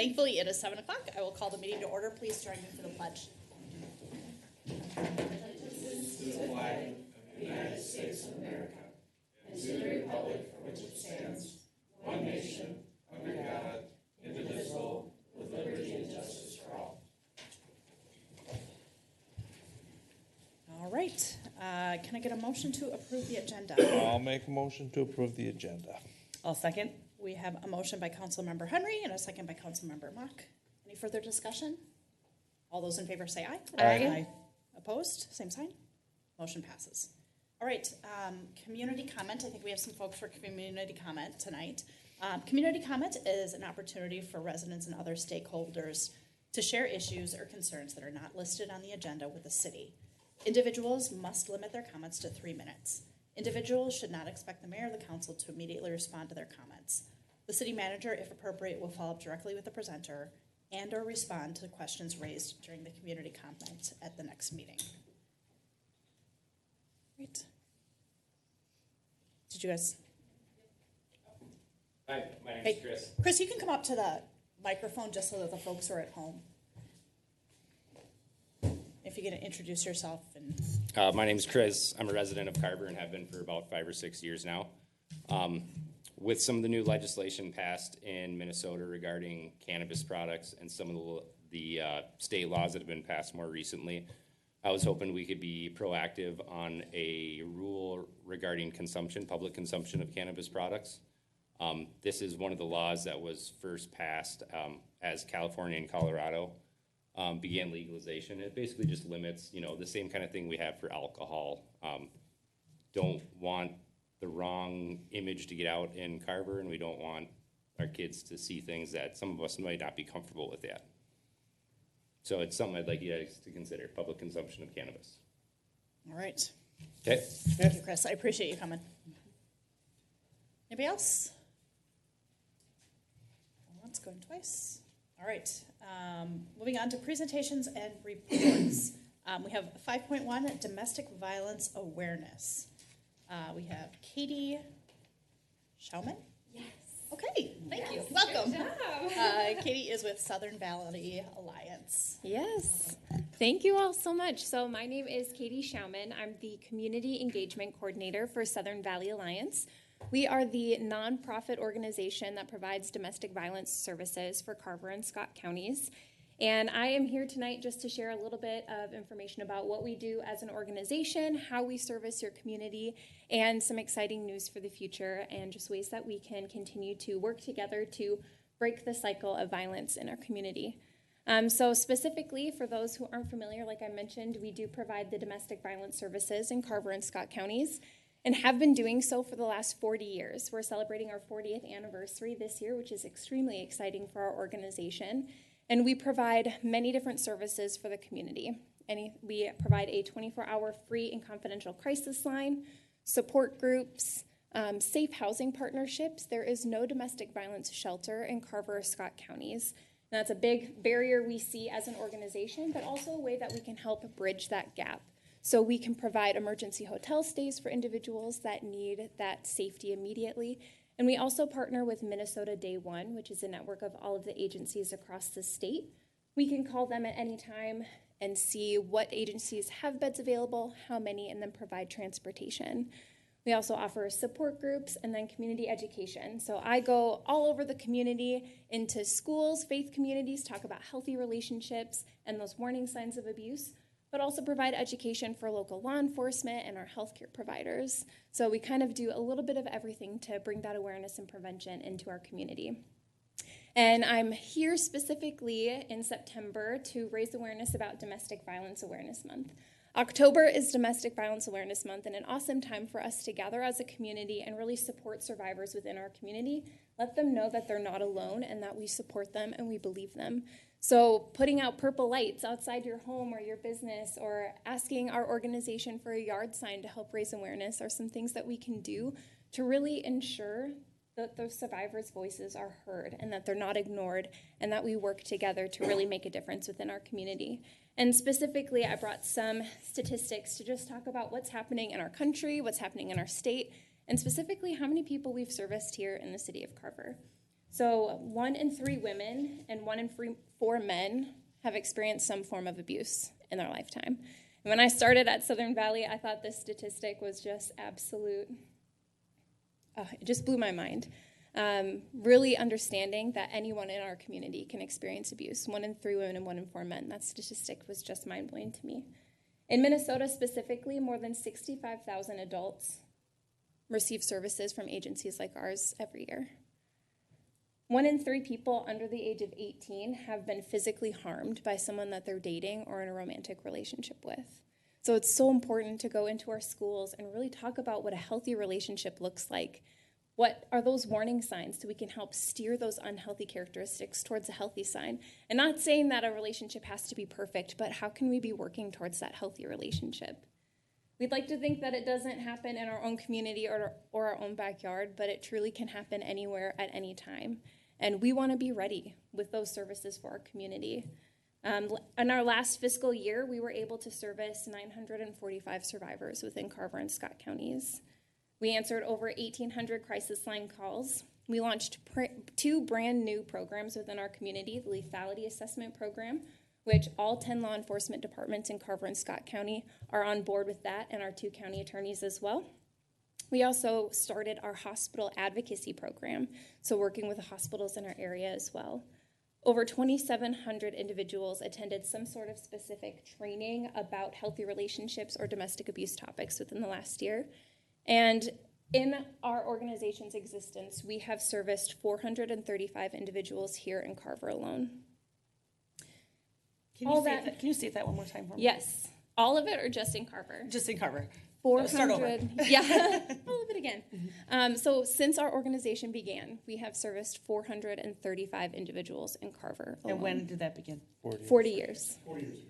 Thankfully, it is 7 o'clock. I will call the meeting to order. Please join me for the pledge. To the flag of the United States of America and to the republic for which it stands, one nation, under God, indivisible, with liberty and justice for all. All right. Can I get a motion to approve the agenda? I'll make a motion to approve the agenda. I'll second. We have a motion by Councilmember Henry and a second by Councilmember Mock. Any further discussion? All those in favor say aye. Aye. Opposed? Same sign. Motion passes. All right. Community comment. I think we have some folks for community comment tonight. Community comment is an opportunity for residents and other stakeholders to share issues or concerns that are not listed on the agenda with the city. Individuals must limit their comments to 3 minutes. Individuals should not expect the mayor or the council to immediately respond to their comments. The city manager, if appropriate, will follow up directly with the presenter and or respond to questions raised during the community comment at the next meeting. Great. Did you guys? Hi, my name is Chris. Chris, you can come up to the microphone just so that the folks who are at home. If you're going to introduce yourself. And My name is Chris. I'm a resident of Carver and have been for about 5 or 6 years now. With some of the new legislation passed in Minnesota regarding cannabis products and some of the state laws that have been passed more recently, I was hoping we could be proactive on a rule regarding consumption, public consumption of cannabis products. This is one of the laws that was first passed as California and Colorado began legalization. It basically just limits, the same kind of thing we have for alcohol. Don't want the wrong image to get out in Carver, and we don't want our kids to see things that some of us might not be comfortable with yet. So it's something I'd like you guys to consider, public consumption of cannabis. all right. Okay. Thank you, Chris. I appreciate you coming. Anybody else? Once, going twice. All right. Moving on to presentations and reports. We have 5.1, domestic violence awareness. We have Katie Schauman. Yes. Okay, thank you. Yes. Welcome. Good job. Katie is with Southern Valley Alliance. Yes. Thank you all so much. So my name is Katie Schauman. I'm the Community Engagement Coordinator for Southern Valley Alliance. We are the nonprofit organization that provides domestic violence services for Carver and Scott counties. And I am here tonight just to share a little bit of information about what we do as an organization, how we service your community, and some exciting news for the future, and just ways that we can continue to work together to break the cycle of violence in our community. So specifically, for those who aren't familiar, like I mentioned, we do provide the domestic violence services in Carver and Scott counties, and have been doing so for the last 40 years. We're celebrating our 40th anniversary this year, which is extremely exciting for our organization. And we provide many different services for the community. We provide a 24-hour free and confidential crisis line, support groups, safe housing partnerships. There is no domestic violence shelter in Carver or Scott counties. And that's a big barrier we see as an organization, but also a way that we can help bridge that gap. So we can provide emergency hotel stays for individuals that need that safety immediately. And we also partner with Minnesota Day One, which is a network of all of the agencies across the state. We can call them at any time and see what agencies have beds available, how many, and then provide transportation. We also offer support groups and then community education. So I go all over the community into schools, faith communities, talk about healthy relationships and those warning signs of abuse, but also provide education for local law enforcement and our healthcare providers. So we kind of do a little bit of everything to bring that awareness and prevention into our community. And I'm here specifically in September to raise awareness about Domestic Violence Awareness Month. October is Domestic Violence Awareness Month, and an awesome time for us to gather as a community and really support survivors within our community. Let them know that they're not alone and that we support them and we believe them. So putting out purple lights outside your home or your business, or asking our organization for a yard sign to help raise awareness, are some things that we can do to really ensure that those survivors' voices are heard and that they're not ignored, and that we work together to really make a difference within our community. And specifically, I brought some statistics to just talk about what's happening in our country, what's happening in our state, and specifically how many people we've serviced here in the city of Carver. So 1 in 3 women and 1 in 4 men have experienced some form of abuse in their lifetime. And when I started at Southern Valley, I thought this statistic was just absolute. It just blew my mind. Really understanding that anyone in our community can experience abuse. 1 in 3 women and 1 in 4 men. That statistic was just mind-blowing to me. In Minnesota specifically, more than 65,000 adults receive services from agencies like ours every year. 1 in 3 people under the age of 18 have been physically harmed by someone that they're dating or in a romantic relationship with. So it's so important to go into our schools and really talk about what a healthy relationship looks like. What are those warning signs so we can help steer those unhealthy characteristics towards a healthy sign? And not saying that a relationship has to be perfect, but how can we be working towards that healthy relationship? We'd like to think that it doesn't happen in our own community or our own backyard, but it truly can happen anywhere at any time. And we want to be ready with those services for our community. In our last fiscal year, we were able to service 945 survivors within Carver and Scott counties. We answered over 1,800 crisis line calls. We launched 2 brand new programs within our community, the lethality assessment program, which all 10 law enforcement departments in Carver and Scott County are on board with that, and our 2 county attorneys as well. We also started our hospital advocacy program, so working with the hospitals in our area as well. Over 2,700 individuals attended some sort of specific training about healthy relationships or domestic abuse topics within the last year. And in our organization's existence, we have serviced 435 individuals here in Carver alone. Can you state that one more time for me? Yes. All of it or just in Carver? Just in Carver. 400. Start over. Yeah, all of it again. So since our organization began, we have serviced 435 individuals in Carver alone. And when did that begin? 40 years. 40 years ago.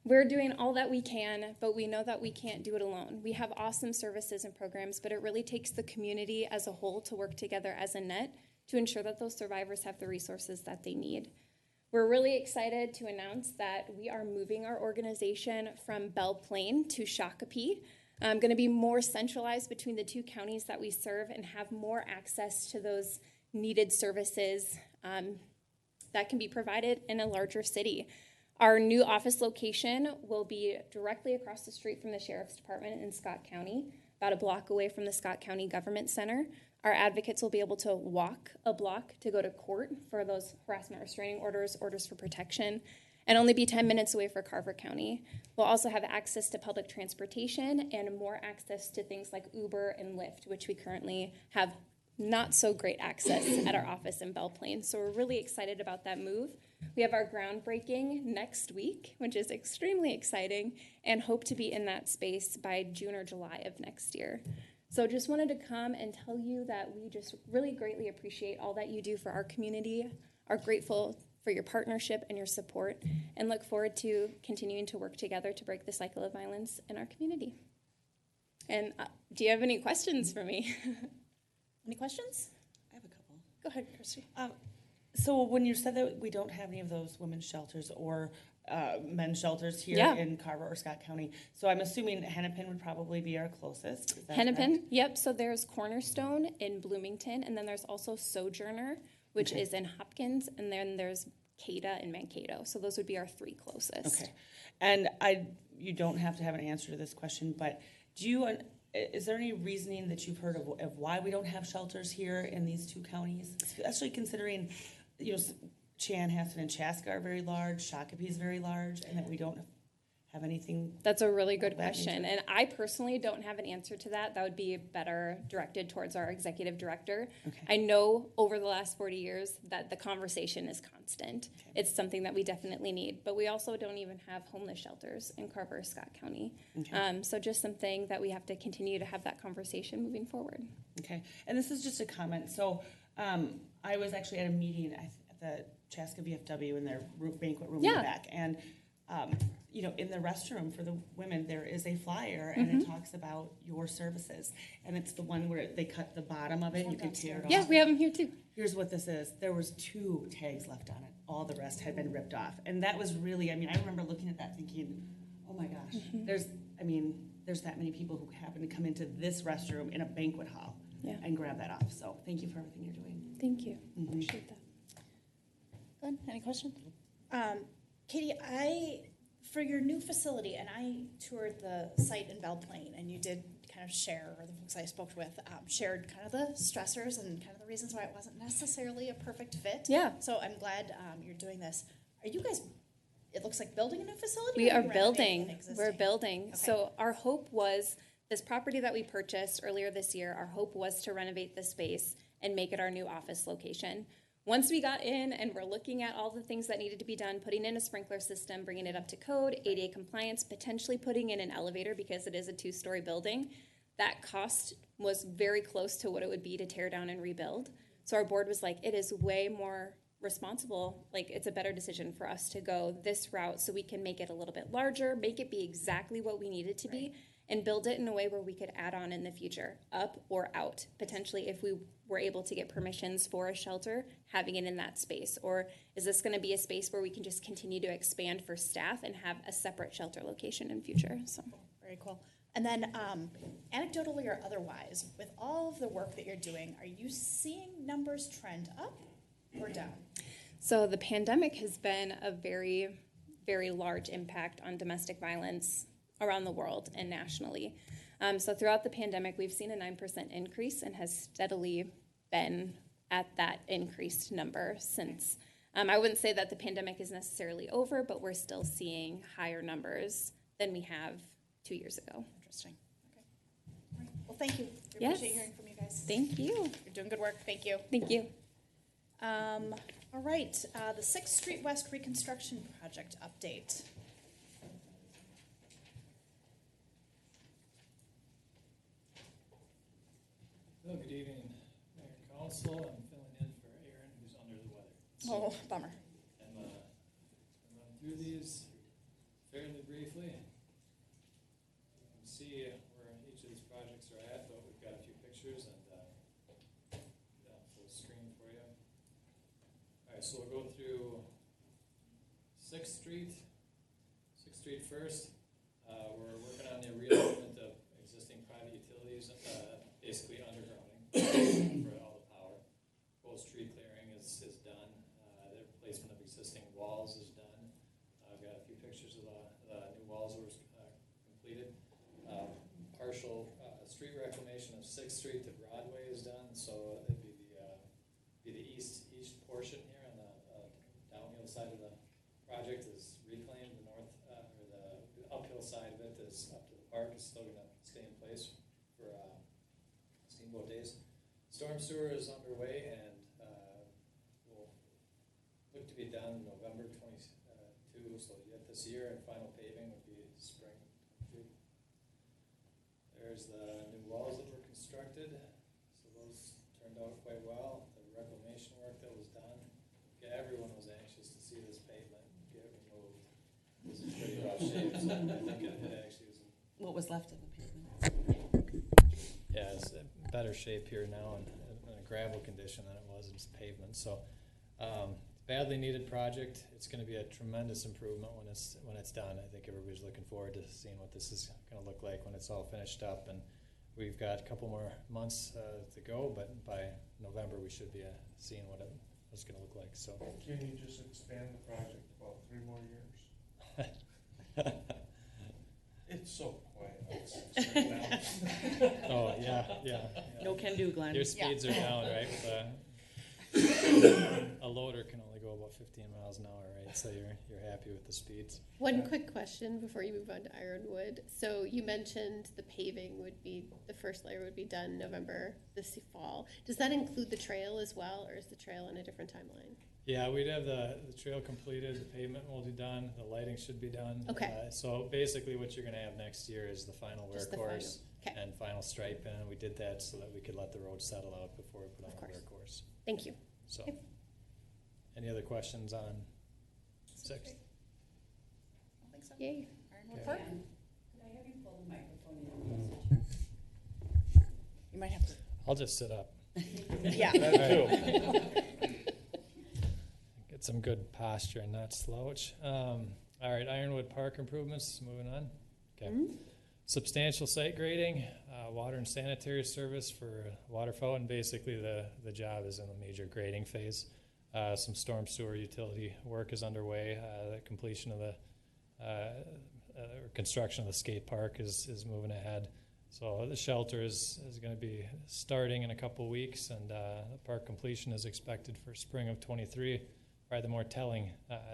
We're doing all that we can, but we know that we can't do it alone. We have awesome services and programs, but it really takes the community as a whole to work together as a net to ensure that those survivors have the resources that they need. We're really excited to announce that we are moving our organization from Belle Plaine to Shakopee. Going to be more centralized between the 2 counties that we serve and have more access to those needed services that can be provided in a larger city. Our new office location will be directly across the street from the Sheriff's Department in Scott County, about a block away from the Scott County Government Center. Our advocates will be able to walk a block to go to court for those harassment restraining orders, orders for protection, and only be 10 minutes away for Carver County. We'll also have access to public transportation and more access to things like Uber and Lyft, which we currently have not so great access at our office in Belle Plaine. So we're really excited about that move. We have our groundbreaking next week, which is extremely exciting, and hope to be in that space by June or July of next year. So just wanted to come and tell you that we just really greatly appreciate all that you do for our community, are grateful for your partnership and your support, and look forward to continuing to work together to break the cycle of violence in our community. And do you have any questions for me? Any questions? I have a couple. Go ahead, Kirsty. So when you said that we don't have any of those women's shelters or men's shelters here Yeah. in Carver or Scott County, so I'm assuming Hennepin would probably be our closest. Is that Hennepin, correct? yep. So there's Cornerstone in Bloomington, and then there's also Sojourner, which Okay. is in Hopkins, and then there's Cada and Mankato. So those would be our 3 closest. Okay. And you don't have to have an answer to this question, but is there any reasoning that you've heard of why we don't have shelters here in these 2 counties? Especially considering, Chanhassen and Chaska are very large, Shakopee is very large, and that we don't have anything. That's a really good That question. nature. And I personally don't have an answer to that. That would be better directed towards our executive director. Okay. I know over the last 40 years that the conversation is constant. Okay. It's something that we definitely need. But we also don't even have homeless shelters in Carver or Scott County. Okay. So just something that we have to continue to have that conversation moving forward. Okay, and this is just a comment. So I was actually at a meeting at the Chaska VFW in their banquet room in Yeah. the back, and in the restroom for the women, there is a flyer, and it talks about your services, and it's the one where they cut the bottom of it, and you can tear it off. Yeah, we have them here too. Here's what this is. There was 2 tags left on it. All the rest had been ripped off, and that was really. I remember looking at that thinking, oh my gosh, there's that many people who happen to come into this restroom in a banquet hall. Yeah. and grab that off. So thank you for everything you're doing. Thank you. Appreciate that. Glenn, any questions? Katie, for your new facility, and I toured the site in Belle Plaine, and you did kind of share, or the folks I spoke with shared kind of the stressors and kind of the reasons why it wasn't necessarily a perfect fit. Yeah. So I'm glad you're doing this. Are you guys, it looks like building a new facility? We or are you renovating an building. existing? We're building. Okay. So our hope was this property that we purchased earlier this year, our hope was to renovate the space and make it our new office location. Once we got in and we're looking at all the things that needed to be done, putting in a sprinkler system, bringing it up to code, ADA compliance, potentially putting in an elevator because it is a 2-story building, that cost was very close to what it would be to tear down and rebuild. So our board was like, it is way more responsible, like it's a better decision for us to go this route so we can make it a little bit larger, make it be exactly what we need it to be, and build it in a way where we could add on in the future, up or out, potentially if we were able to get permissions for a shelter, having it in that space. Or is this going to be a space where we can just continue to expand for staff and have a separate shelter location in future? So Very cool. And then anecdotally or otherwise, with all of the work that you're doing, are you seeing numbers trend up or down? So the pandemic has been a very, very large impact on domestic violence around the world and nationally. So throughout the pandemic, we've seen a 9% increase and has steadily been at that increased number since. I wouldn't say that the pandemic is necessarily over, but we're still seeing higher numbers than we have 2 years ago. Interesting. Okay. All right. Well, thank you. We Yes. appreciate hearing from you guys. Thank you. You're doing good work. Thank you. Thank you. All right. The 6th Street West reconstruction project update. Well, good evening, Mayor and Council. I'm filling in for Aaron, who's under the weather. Oh, bummer. I'm going to run through these fairly briefly. You can see where each of these projects are at, but we've got a few pictures and full screen for you. All right, so we'll go through 6th Street. 6th Street first. We're working on the realignment of existing private utilities, basically undergrounding for all the power. Post tree clearing is done. The replacement of existing walls is done. I've got a few pictures of the new walls that were completed. Partial street reclamation of 6th Street to Broadway is done, so it'd be the east portion here on the downhill side of the project is reclaimed. The north or the uphill side of it is up to the park. It's still going to stay in place for Steamboat Days. Storm sewer is underway and will look to be done November 22, so yet this year, and final paving would be spring 22. There's the new walls that were constructed, so those turned out quite well. The reclamation work that was done, everyone was anxious to see this pavement get removed. This is pretty rough shape, so I think it actually was. What was left of the pavement? Yeah, it's in better shape here now in a gravel condition than it was in pavement. So, badly needed project. It's going to be a tremendous improvement when it's done. I think everybody's looking forward to seeing what this is going to look like when it's all finished up. And we've got a couple more months to go, but by November we should be seeing what it's going to look like. So, Can you just expand the project about 3 more years? It's so quiet. oh yeah. No can do, Glenn. Your speeds are down, right? A loader can only go about 15 miles an hour, right? So you're happy with the speeds. One quick question before you move on to Ironwood. So you mentioned the paving the first layer would be done November this fall. Does that include the trail as well, or is the trail in a different timeline? Yeah, we'd have the trail completed, the pavement will be done, the lighting should be done. Okay. So basically what you're going to have next year is the final wear Just the course final. Okay. and final stripe, and we did that so that we could let the road settle out before we put on Of the wear course. course. Thank you. So, Okay. any other questions on 6? I don't think so. Yay. Ironwood Park? Could I have you pull the microphone in? You might have to. I'll just sit up. Yeah. That too. Get some good posture and not slouch. All right, Ironwood Park improvements, moving on. Okay. substantial site grading, water and sanitary service for water fountain. Basically, the job is in a major grading phase. Some storm sewer utility work is underway. The completion of the construction of the skate park is moving ahead. So the shelter is going to be starting in a couple weeks, and the park completion is expected for spring of 23. Probably the more telling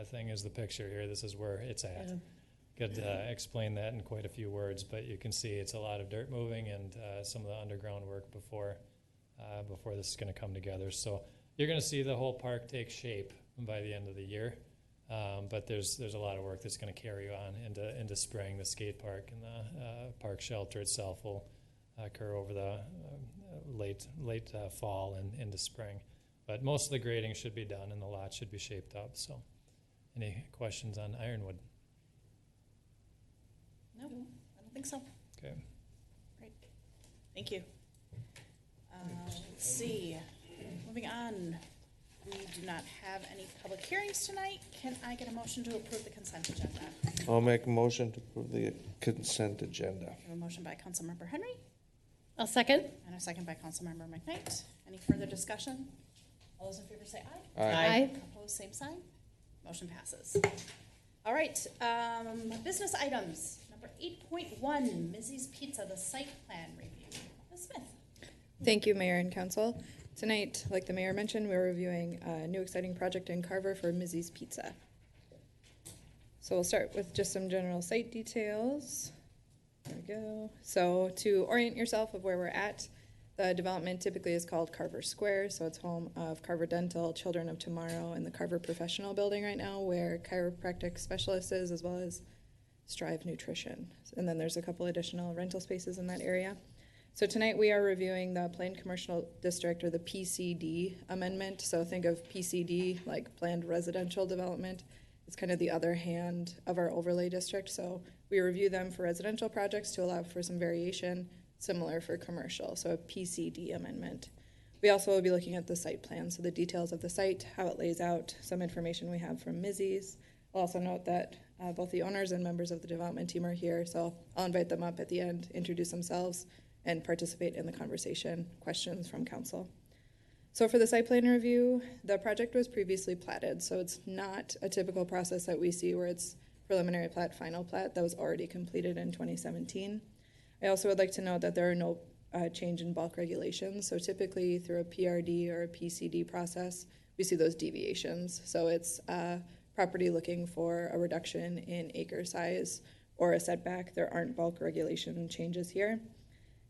thing is the picture here. This is where it's at. Yeah. Could explain that in quite a few words, but you can see it's a lot of dirt moving and some of the underground work before this is going to come together. So you're going to see the whole park take shape by the end of the year. But there's a lot of work that's going to carry on into spring. The skate park and the park shelter itself will occur over the late fall and into spring. But most of the grading should be done and the lot should be shaped up. So, any questions on Ironwood? No, I don't think so. Okay. Great. Thank you. Let's see. Moving on. We do not have any public hearings tonight. Can I get a motion to approve the consent agenda? I'll make a motion to approve the consent agenda. We have a motion by Councilmember Henry I'll second. and a second by Councilmember McKnight. Any further discussion? All those in favor say aye. Aye. Opposed, same sign. Motion passes. All right, business items. Number 8.1, Mizzy's Pizza, the site plan review. Ms. Smith. Thank you, Mayor and Council. Tonight, like the Mayor mentioned, we're reviewing a new exciting project in Carver for Mizzy's Pizza. So we'll start with just some general site details. There we go. So to orient yourself of where we're at, the development typically is called Carver Square, so it's home of Carver Dental, Children of Tomorrow, and the Carver Professional Building right now, where chiropractic specialists is, as well as Strive Nutrition. And then there's a couple additional rental spaces in that area. So tonight we are reviewing the Planned Commercial District, or the PCD amendment. So think of PCD like Planned Residential Development. It's kind of the other hand of our overlay district. So we review them for residential projects to allow for some variation, similar for commercial. So a PCD amendment. We also will be looking at the site plan, so the details of the site, how it lays out, some information we have from Mizzy's. I'll also note that both the owners and members of the development team are here, so I'll invite them up at the end, introduce themselves, and participate in the conversation, questions from council. So for the site plan review, the project was previously platted, so it's not a typical process that we see where it's preliminary plat, final plat. That was already completed in 2017. I also would like to note that there are no change in bulk regulations, so typically through a PRD or a PCD process, we see those deviations. So it's property looking for a reduction in acre size or a setback. There aren't bulk regulation changes here.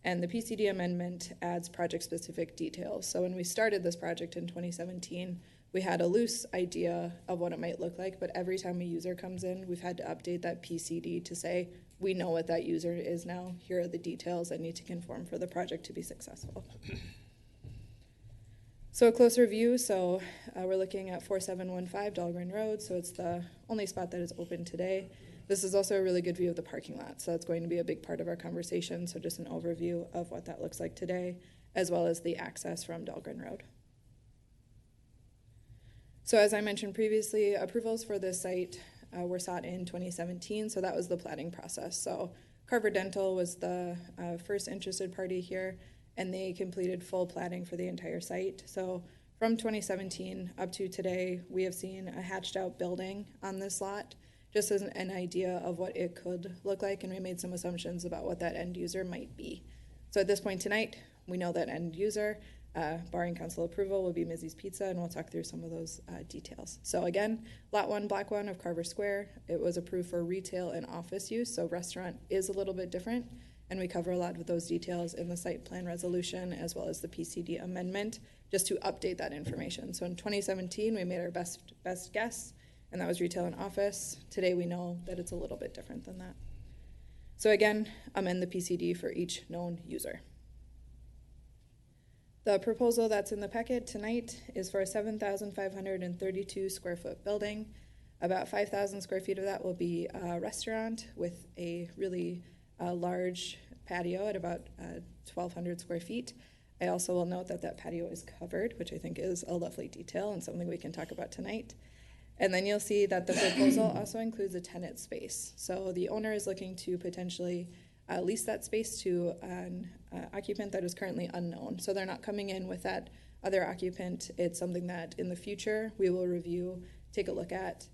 And the PCD amendment adds project-specific details. So when we started this project in 2017, we had a loose idea of what it might look like, but every time a user comes in, we've had to update that PCD to say, we know what that user is now. Here are the details that need to conform for the project to be successful. So a closer view, so we're looking at 4715 Dahlgren Road, so it's the only spot that is open today. This is also a really good view of the parking lot, so it's going to be a big part of our conversation, so just an overview of what that looks like today, as well as the access from Dahlgren Road. So as I mentioned previously, approvals for this site were sought in 2017, so that was the platting process. So Carver Dental was the first interested party here, and they completed full platting for the entire site. So from 2017 up to today, we have seen a hatched out building on this lot, just as an idea of what it could look like, and we made some assumptions about what that end user might be. So at this point tonight, we know that end user, barring council approval, will be Mizzy's Pizza, and we'll talk through some of those details. So again, Lot 1, Block 1 of Carver Square, it was approved for retail and office use, so restaurant is a little bit different, and we cover a lot of those details in the site plan resolution as well as the PCD amendment, just to update that information. So in 2017, we made our best guess, and that was retail and office. Today we know that it's a little bit different than that. So again, amend the PCD for each known user. The proposal that's in the packet tonight is for a 7,532 square foot building. About 5,000 square feet of that will be a restaurant with a really large patio at about 1,200 square feet. I also will note that that patio is covered, which I think is a lovely detail and something we can talk about tonight. And then you'll see that the proposal also includes a tenant space. So the owner is looking to potentially lease that space to an occupant that is currently unknown. So they're not coming in with that other occupant. It's something that in the future we will review, take a look at.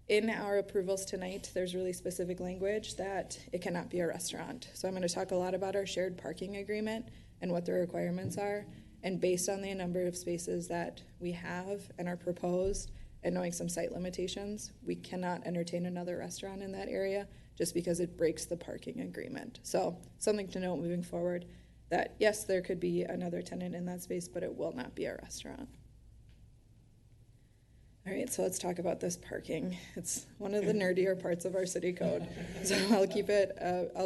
In our approvals tonight, there's really specific language that it cannot be a restaurant. So I'm going to talk a lot about our shared parking agreement and what the requirements are. And based on the number of spaces that we have and are proposed, and knowing some site limitations, we cannot entertain another restaurant in that area just because it breaks the parking agreement. So something to note moving forward, that yes, there could be another tenant in that space, but it will not be a restaurant. All right, so let's talk about this parking. It's one of the nerdier parts of our city code. So I'll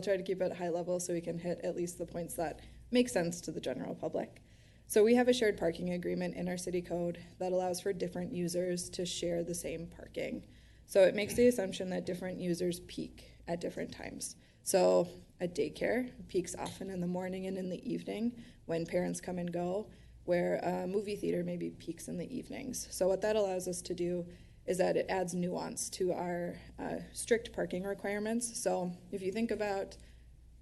try to keep it high level so we can hit at least the points that make sense to the general public. So we have a shared parking agreement in our city code that allows for different users to share the same parking. So it makes the assumption that different users peak at different times. So a daycare peaks often in the morning and in the evening when parents come and go, where a movie theater maybe peaks in the evenings. So what that allows us to do is that it adds nuance to our strict parking requirements. So if you think about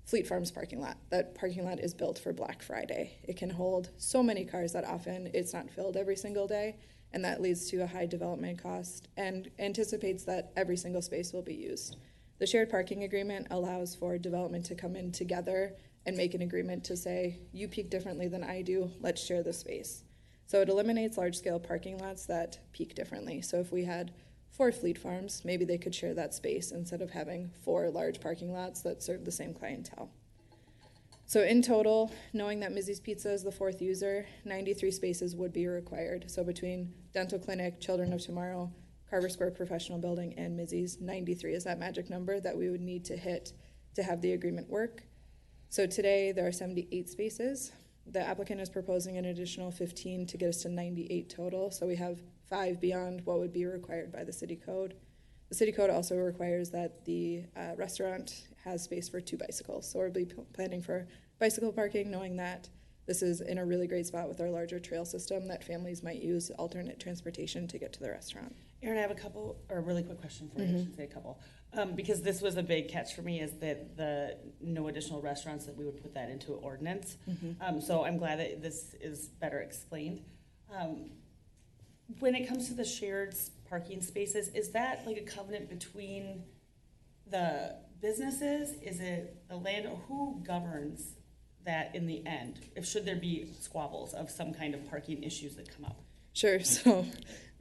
Fleet Farm's parking lot. That parking lot is built for Black Friday. It can hold so many cars that often it's not filled every single day, and that leads to a high development cost and anticipates that every single space will be used. The shared parking agreement allows for development to come in together and make an agreement to say, you peak differently than I do, let's share the space. So it eliminates large-scale parking lots that peak differently. So if we had 4 Fleet Farms, maybe they could share that space instead of having 4 large parking lots that serve the same clientele. So in total, knowing that Mizzy's Pizza is the 4th user, 93 spaces would be required. So between Dental Clinic, Children of Tomorrow, Carver Square Professional Building, and Mizzy's, 93 is that magic number that we would need to hit to have the agreement work. So today there are 78 spaces. The applicant is proposing an additional 15 to get us to 98 total. So we have 5 beyond what would be required by the city code. The city code also requires that the restaurant has space for 2 bicycles. So we'll be planning for bicycle parking, knowing that this is in a really great spot with our larger trail system that families might use alternate transportation to get to the restaurant. Erin, I have a really quick question for you. I should say a couple. Because this was a big catch for me, is that the no additional restaurants, that we would put that into ordinance. So I'm glad that this is better explained. When it comes to the shared parking spaces, is that like a covenant between the businesses? Is it the land? Who governs that in the end? If should there be squabbles of some kind of parking issues that come up? Sure. So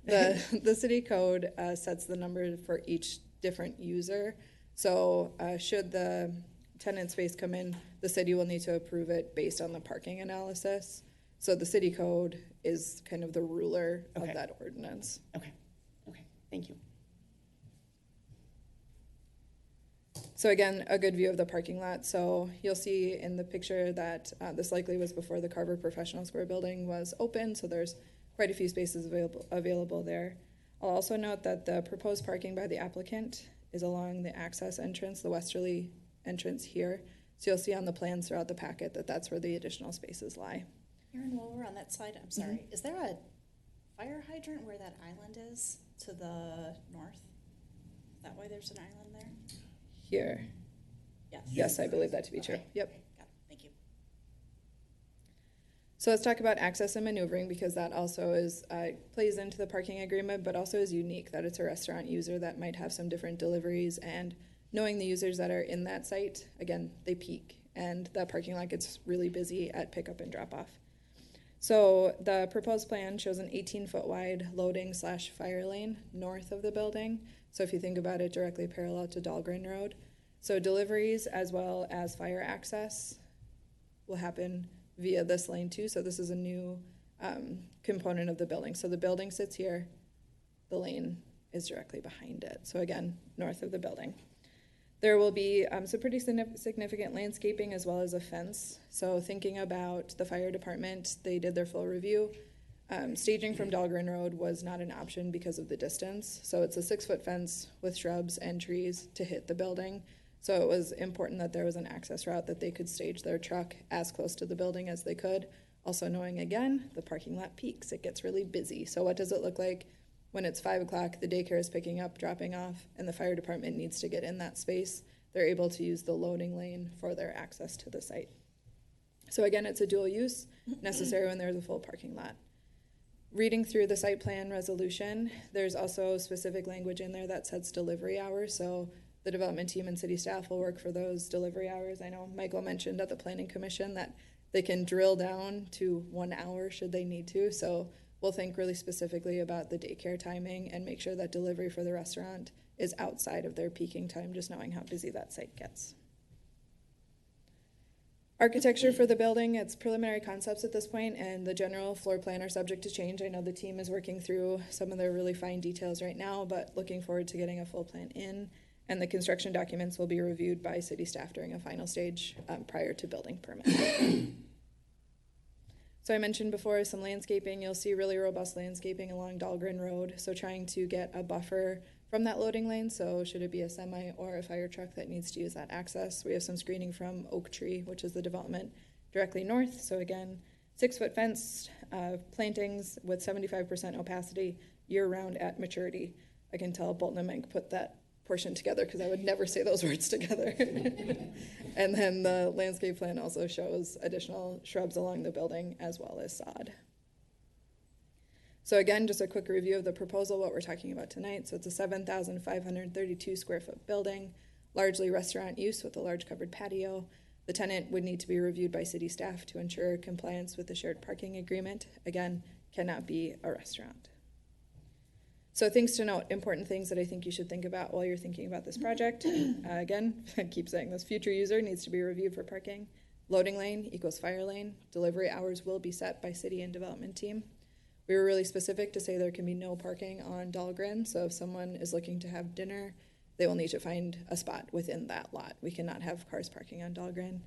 the city code sets the number for each different user. So should the tenant space come in, the city will need to approve it based on the parking analysis. So the city code is kind of the ruler of that ordinance. Okay, thank you. So again, a good view of the parking lot. So you'll see in the picture that this likely was before the Carver Professional Square building was open, so there's quite a few spaces available there. I'll also note that the proposed parking by the applicant is along the access entrance, the westerly entrance here. So you'll see on the plans throughout the packet that that's where the additional spaces lie. Erin, while we're on that slide, I'm sorry, is there a fire hydrant where that island is to the north? Is that why there's an island there? Here. Yes. Yes, I believe that to be true. Okay. Yep. Okay. Got it. Thank you. So let's talk about access and maneuvering, because that also is plays into the parking agreement, but also is unique that it's a restaurant user that might have some different deliveries, and knowing the users that are in that site, again, they peak, and that parking lot gets really busy at pickup and drop off. So the proposed plan shows an 18-foot wide loading/fire lane north of the building. So if you think about it, directly parallel to Dahlgren Road. So deliveries as well as fire access will happen via this lane too. So this is a new component of the building. So the building sits here, the lane is directly behind it. So again, north of the building. There will be some pretty significant landscaping as well as a fence. So thinking about the fire department, they did their full review. Staging from Dahlgren Road was not an option because of the distance. So it's a 6-foot fence with shrubs and trees to hit the building. So it was important that there was an access route that they could stage their truck as close to the building as they could. Also knowing, again, the parking lot peaks. It gets really busy. So what does it look like when it's 5 o'clock, the daycare is picking up, dropping off, and the fire department needs to get in that space? they're able to use the loading lane for their access to the site. So again, it's a dual use, necessary when there's a full parking lot. Reading through the site plan resolution, there's also specific language in there that sets delivery hours. So the development team and city staff will work for those delivery hours. I know Michael mentioned at the Planning Commission that they can drill down to 1 hour should they need to. So we'll think really specifically about the daycare timing and make sure that delivery for the restaurant is outside of their peaking time, just knowing how busy that site gets. Architecture for the building, it's preliminary concepts at this point, and the general floor plan are subject to change. I know the team is working through some of their really fine details right now, but looking forward to getting a full plan in. And the construction documents will be reviewed by city staff during a final stage prior to building permit. So I mentioned before some landscaping. You'll see really robust landscaping along Dahlgren Road. So trying to get a buffer from that loading lane. So should it be a semi or a fire truck that needs to use that access, we have some screening from Oak Tree, which is the development directly north. So again, 6-foot fence, plantings with 75% opacity year-round at maturity. I can tell Bolton and Mink put that portion together because I would never say those words together. And then the landscape plan also shows additional shrubs along the building as well as sod. So again, just a quick review of the proposal, what we're talking about tonight. So it's a 7,532 square foot building, largely restaurant use with a large covered patio. The tenant would need to be reviewed by city staff to ensure compliance with the shared parking agreement. Again, cannot be a restaurant. So things to note, important things that I think you should think about while you're thinking about this project. Again, I keep saying this, future user needs to be reviewed for parking. Loading lane equals fire lane. Delivery hours will be set by city and development team. We were really specific to say there can be no parking on Dahlgren. So if someone is looking to have dinner, they will need to find a spot within that lot. We cannot have cars parking on Dahlgren.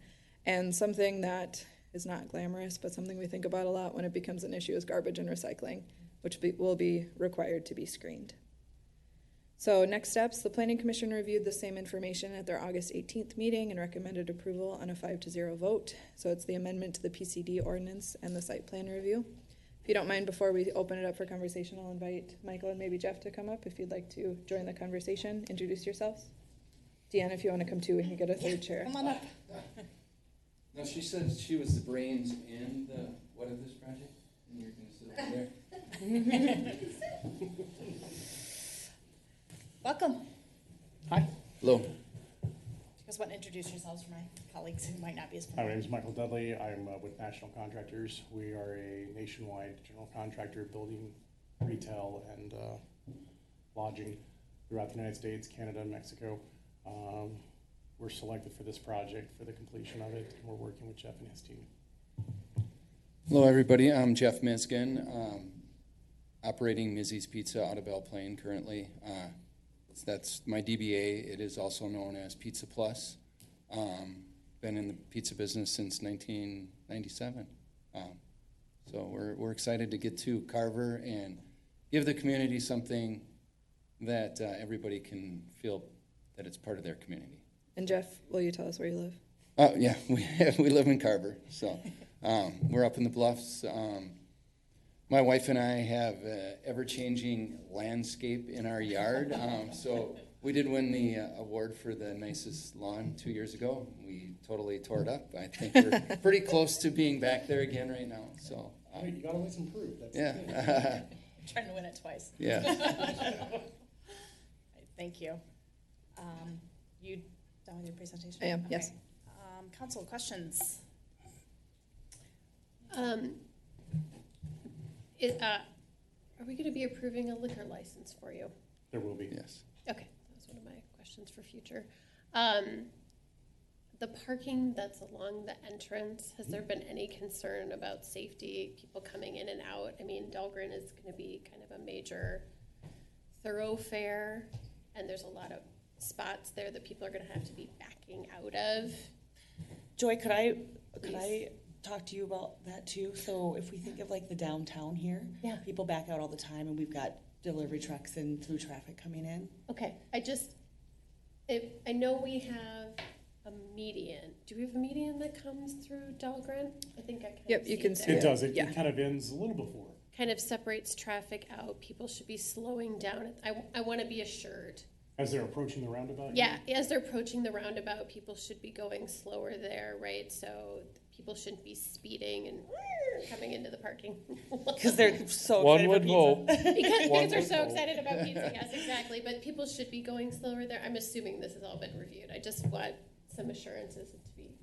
And something that is not glamorous, but something we think about a lot when it becomes an issue is garbage and recycling, which will be required to be screened. So next steps, the Planning Commission reviewed the same information at their August 18th meeting and recommended approval on a 5-0 vote. So it's the amendment to the PCD ordinance and the site plan review. If you don't mind, before we open it up for conversation, I'll invite Michael and maybe Jeff to come up if you'd like to join the conversation, introduce yourselves. Deanna, if you want to come too, we can get a third chair. Come on up. No, she said she was the brains in the, what of this project? And you're gonna sit over there? Welcome. Hi. Hello. You guys want to introduce yourselves for my colleagues who might not be as My familiar? name is Michael Dudley. I'm with National Contractors. We are a nationwide general contractor building, retail, and lodging throughout the United States, Canada, and Mexico. We're selected for this project for the completion of it, and we're working with Jeff and his team. Hello, everybody. I'm Jeff Miskin, operating Mizzy's Pizza out of Belle Plaine currently. That's my DBA. It is also known as Pizza Plus. Been in the pizza business since 1997. So we're excited to get to Carver and give the community something that everybody can feel that it's part of their community. And Jeff, will you tell us where you live? Yeah, we live in Carver, so we're up in the Bluffs. My wife and I have ever-changing landscape in our yard. So we did win the award for the nicest lawn 2 years ago. We totally tore it up. I think we're pretty close to being back there again right now. So You got always improve. That's yeah, Trying to win it twice. yeah. Thank you. You done with your presentation? I am, Okay. yes. Council, questions? Are we going to be approving a liquor license for you? There will be. Yes. Okay, that was one of my questions for future. The parking that's along the entrance, has there been any concern about safety, people coming in and out? I mean, Dahlgren is going to be kind of a major thoroughfare, and there's a lot of spots there that people are going to have to be backing out of. Joy, could I talk to you about that too? So if we think of like the downtown here, Yeah. people back out all the time, and we've got delivery trucks and through traffic coming in. Okay, I know we have a median. Do we have a median that comes through Dahlgren? I think I kind Yep, of you see can it see there. It does. It Yeah. kind of ends a little before. Kind of separates traffic out. People should be slowing down. I want to be assured As they're approaching the roundabout? Yeah, as they're approaching the roundabout, people should be going slower there, right? So people shouldn't be speeding and coming into the parking. Because they're so One excited would for pizza. hope. Because One kids are would so hope. excited about pizza, yes, exactly. But people should be going slower there. I'm assuming this has all been reviewed. I just want some assurances to be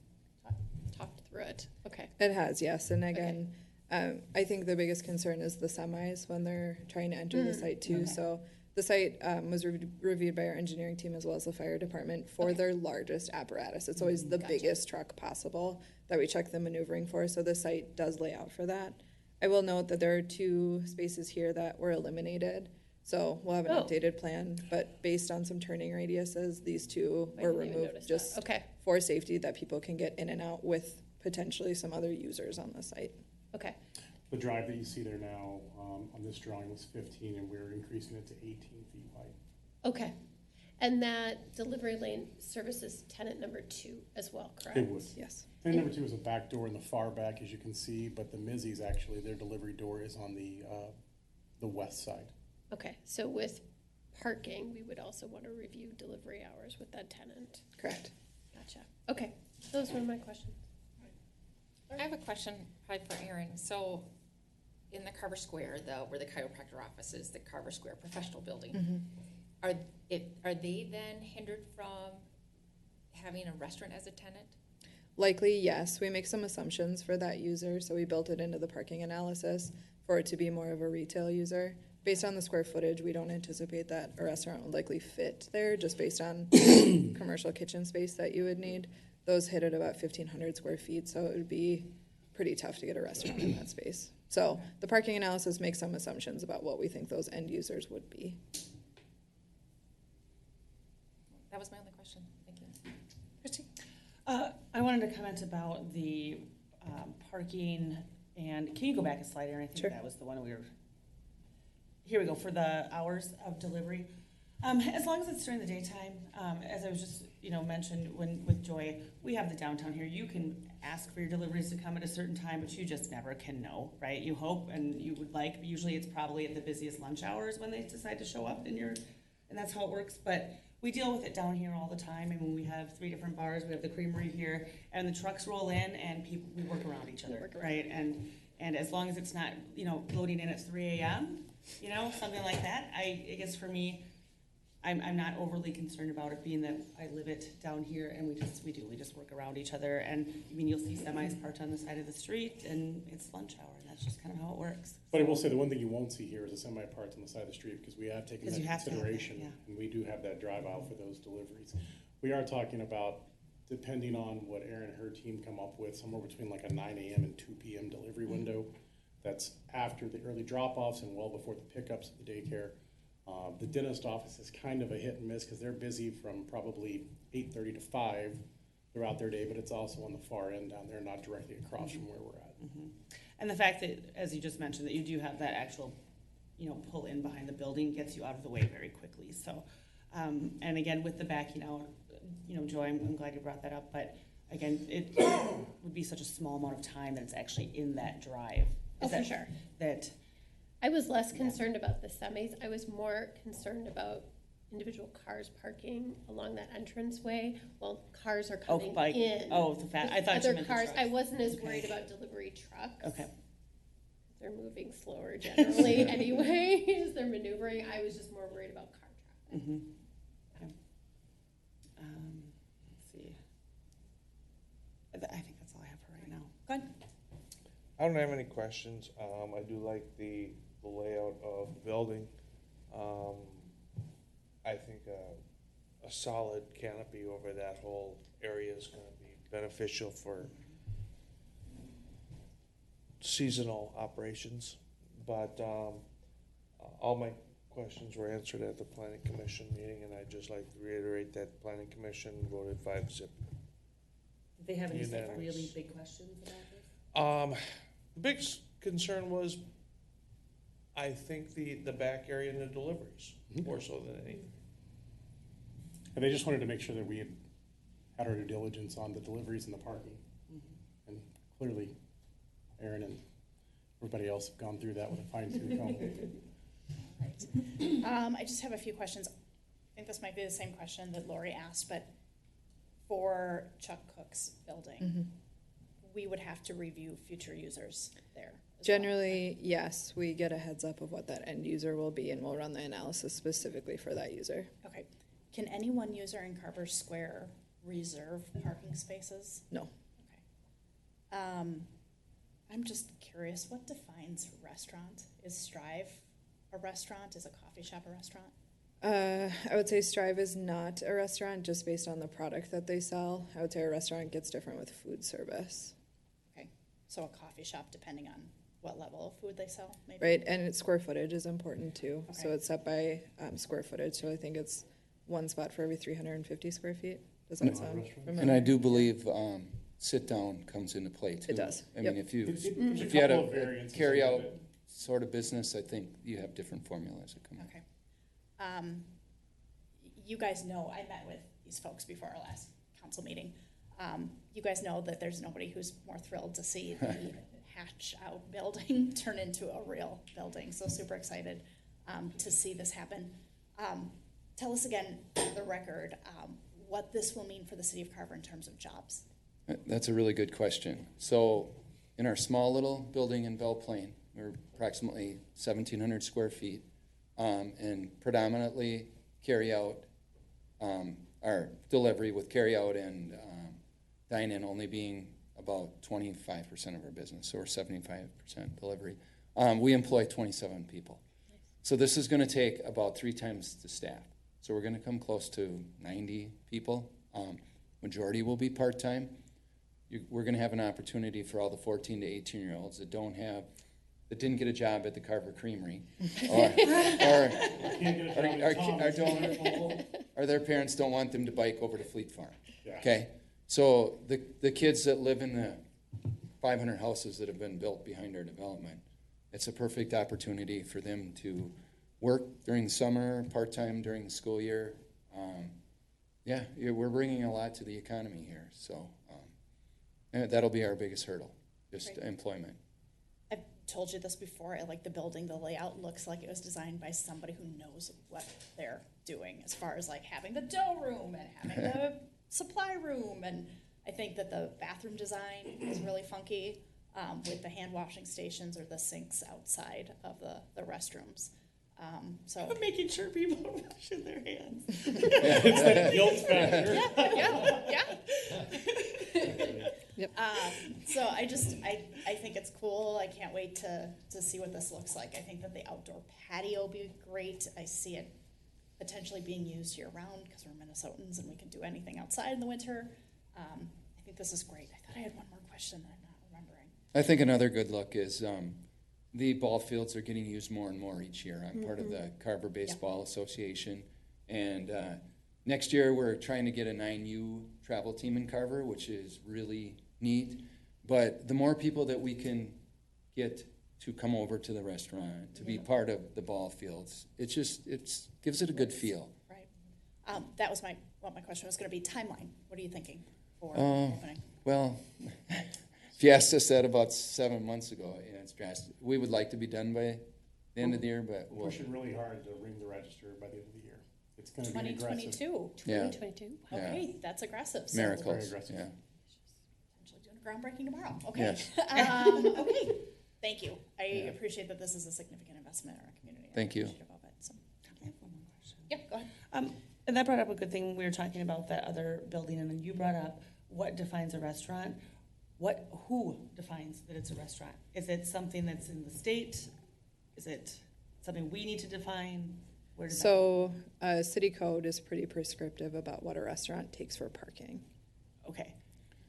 talked through it. Okay. It has, yes, and again, I think the biggest concern is the semis when they're trying to enter the site too. okay. So the site was reviewed by our engineering team as well as the fire department for their largest apparatus. It's always the biggest truck possible that we check the maneuvering for, so the site does lay out for that. I will note that there are 2 spaces here that were eliminated, so we'll have an updated plan, but based on some turning radiuses, these 2 I were didn't even removed notice that. just Okay, for safety, that people can get in and out with potentially some other users on the site. okay. The drive that you see there now, on this drawing was 15, and we're increasing it to 18 feet wide. Okay. And that delivery lane services tenant number 2 as well, correct? It would. Yes. Tenant number 2 is a back door in the far back, as you can see, but the Mizzy's actually, their delivery door is on the west side. Okay, so with parking, we would also want to review delivery hours with that tenant. Correct. Gotcha. Okay, those were my questions. I have a question probably for Aaron. So in the Carver Square, where the chiropractor office is, the Carver Square professional building, are they then hindered from having a restaurant as a tenant? Likely, yes. We make some assumptions for that user, so we built it into the parking analysis for it to be more of a retail user. Based on the square footage, we don't anticipate that a restaurant would likely fit there, just based on commercial kitchen space that you would need. Those hit at about 1,500 square feet, so it would be pretty tough to get a restaurant in that space. So the parking analysis makes some assumptions about what we think those end users would be. That was my only question. Thank you. Christy? I wanted to comment about the parking, and can you go back a slide, Aaron? I think Sure. that was the one we were, here we go, for the hours of delivery. As long as it's during the daytime, as I was just, mentioned with Joy, we have the downtown here. You can ask for your deliveries to come at a certain time, but you just never can know, right? You hope and you would like, but usually it's probably at the busiest lunch hours when they decide to show up and that's how it works. But we deal with it down here all the time. I mean, we have 3 different bars. We have the creamery here, and the trucks roll in, and we work around each other, right? And as long as it's not, loading in at 3 a.m., something like that, I guess for me, I'm not overly concerned about it, being that I live it down here, and we just work around each other. And I mean, you'll see semis parked on the side of the street, and it's lunch hour, and that's just kind of how it works. But I will say, the one thing you won't see here is a semi parked on the side of the street, because we have taken that Because you into have to have that, consideration, yeah. and we do have that drive out for those deliveries. We are talking about, depending on what Erin and her team come up with, somewhere between like a 9 a.m. and 2 p.m. delivery window. That's after the early drop-offs and well before the pickups at the daycare. The dentist office is kind of a hit and miss, because they're busy from probably 8:30 to 5 throughout their day, but it's also on the far end down there, not directly across from where we're at. And the fact that, as you just mentioned, that you do have that actual, pull in behind the building gets you out of the way very quickly. So, and again, with the backing out, Joy, I'm glad you brought that up. But again, it would be such a small amount of time that it's actually in that drive. Oh, for sure. That I was less concerned about the semis. I was more concerned about individual cars parking along that entranceway while cars are coming in. I thought you Other meant the cars. trucks. I wasn't as Okay. worried about delivery trucks. Okay. They're moving slower generally anyway as they're maneuvering. I was just more worried about car traffic. Mm-hmm. Okay. Let's see. I think that's all I have for right now. Go ahead. I don't have any questions. I do like the layout of the building. I think a solid canopy over that whole area is going to be beneficial for seasonal operations. But all my questions were answered at the Planning Commission meeting, and I'd just like to reiterate that the Planning Commission voted 5-0. Did they have any Unanimous. really big questions about this? The big concern was, I think, the back area and the deliveries, more so than anything. And they just wanted to make sure that we had our due diligence on the deliveries and the parking. And clearly, Erin and everybody else have gone through that with a fine-tooth comb. Right. I just have a few questions. think this might be the same question that Lori asked, but for Chuck Cook's building, we would have to review future users there. as well. Generally, yes, we get a heads up of what that end user will be, and we'll run the analysis specifically for that user. Okay. Can any one user in Carver Square reserve parking spaces? No. Okay. I'm just curious, what defines restaurant? Is Strive a restaurant? Is a coffee shop a restaurant? I would say Strive is not a restaurant just based on the product that they sell. I would say a restaurant gets different with food service. Okay. So a coffee shop, depending on what level of food they sell, maybe? Right, and its square footage is important too. So Okay. it's set by square footage, so I think it's one spot for every 350 square feet. Does that sound familiar? And I do believe sit-down comes into play too. It does, I mean, yep. if you, There's if you had couple of a variances carry-out with it. sort of business, I think you have different formulas that come in. Okay. You guys know, I met with these folks before our last council meeting. You guys know that there's nobody who's more thrilled to see the hatch-out building turn into a real building. So super excited to see this happen. Tell us again, for the record, what this will mean for the city of Carver in terms of jobs. That's a really good question. So in our small little building in Belle Plaine, we're approximately 1,700 square feet, and predominantly carry out, our delivery with carry out and dine-in only being about 25% of our business, so we're 75% delivery. We employ 27 people. So this is gonna take about 3 times the staff. So we're gonna come close to 90 people. Majority will be part-time. We're gonna have an opportunity for all the 14 to 18-year-olds that didn't get a job at the Carver Creamery, or their parents don't want them to bike over to Fleet Farm. Yeah. Okay, so the kids that live in the 500 houses that have been built behind our development, it's a perfect opportunity for them to work during the summer, part-time during the school year. We're bringing a lot to the economy here, so and that'll be our biggest hurdle, just Great. employment. I've told you this before, I like the building, the layout looks like it was designed by somebody who knows what they're doing as far as like having the dough room and having the supply room. And I think that the bathroom design is really funky with the hand washing stations or the sinks outside of the restrooms. So Making sure people are washing their hands. It's that guilt factor. yeah. Yep. So I think it's cool. I can't wait to see what this looks like. I think that the outdoor patio will be great. I see it potentially being used year round because we're Minnesotans and we can do anything outside in the winter. I think this is great. I thought I had one more question that I'm not remembering. I think another good look is the ball fields are getting used more and more each year. I'm part of the Carver Baseball Association, and next year we're trying to get a 9U travel team in Carver, which is really neat. But the more people that we can get to come over to the restaurant, to be part of the ball fields, it gives it a good feel. Right. That was what my question was going to be. Timeline. What are you thinking for opening? Well, if you asked us that about 7 months ago, it's drastic. We would like to be done by the end of the year, but We're pushing really hard to ring the register by the end of the year. It's gonna be aggressive. 2022. Yeah. 2022. Okay, that's aggressive. So Very miracles. aggressive. Yeah. potentially doing a groundbreaking tomorrow. Okay. Yes. Okay. Thank you. I appreciate that this is a significant investment in our community. I'm Thank you. appreciative of it, so. Yeah, go ahead. And that brought up a good thing. We were talking about that other building, and then you brought up what defines a restaurant. Who defines that it's a restaurant? Is it something that's in the state? Is it something we need to define? Where does So, city code is pretty prescriptive about what a restaurant takes for parking. Okay.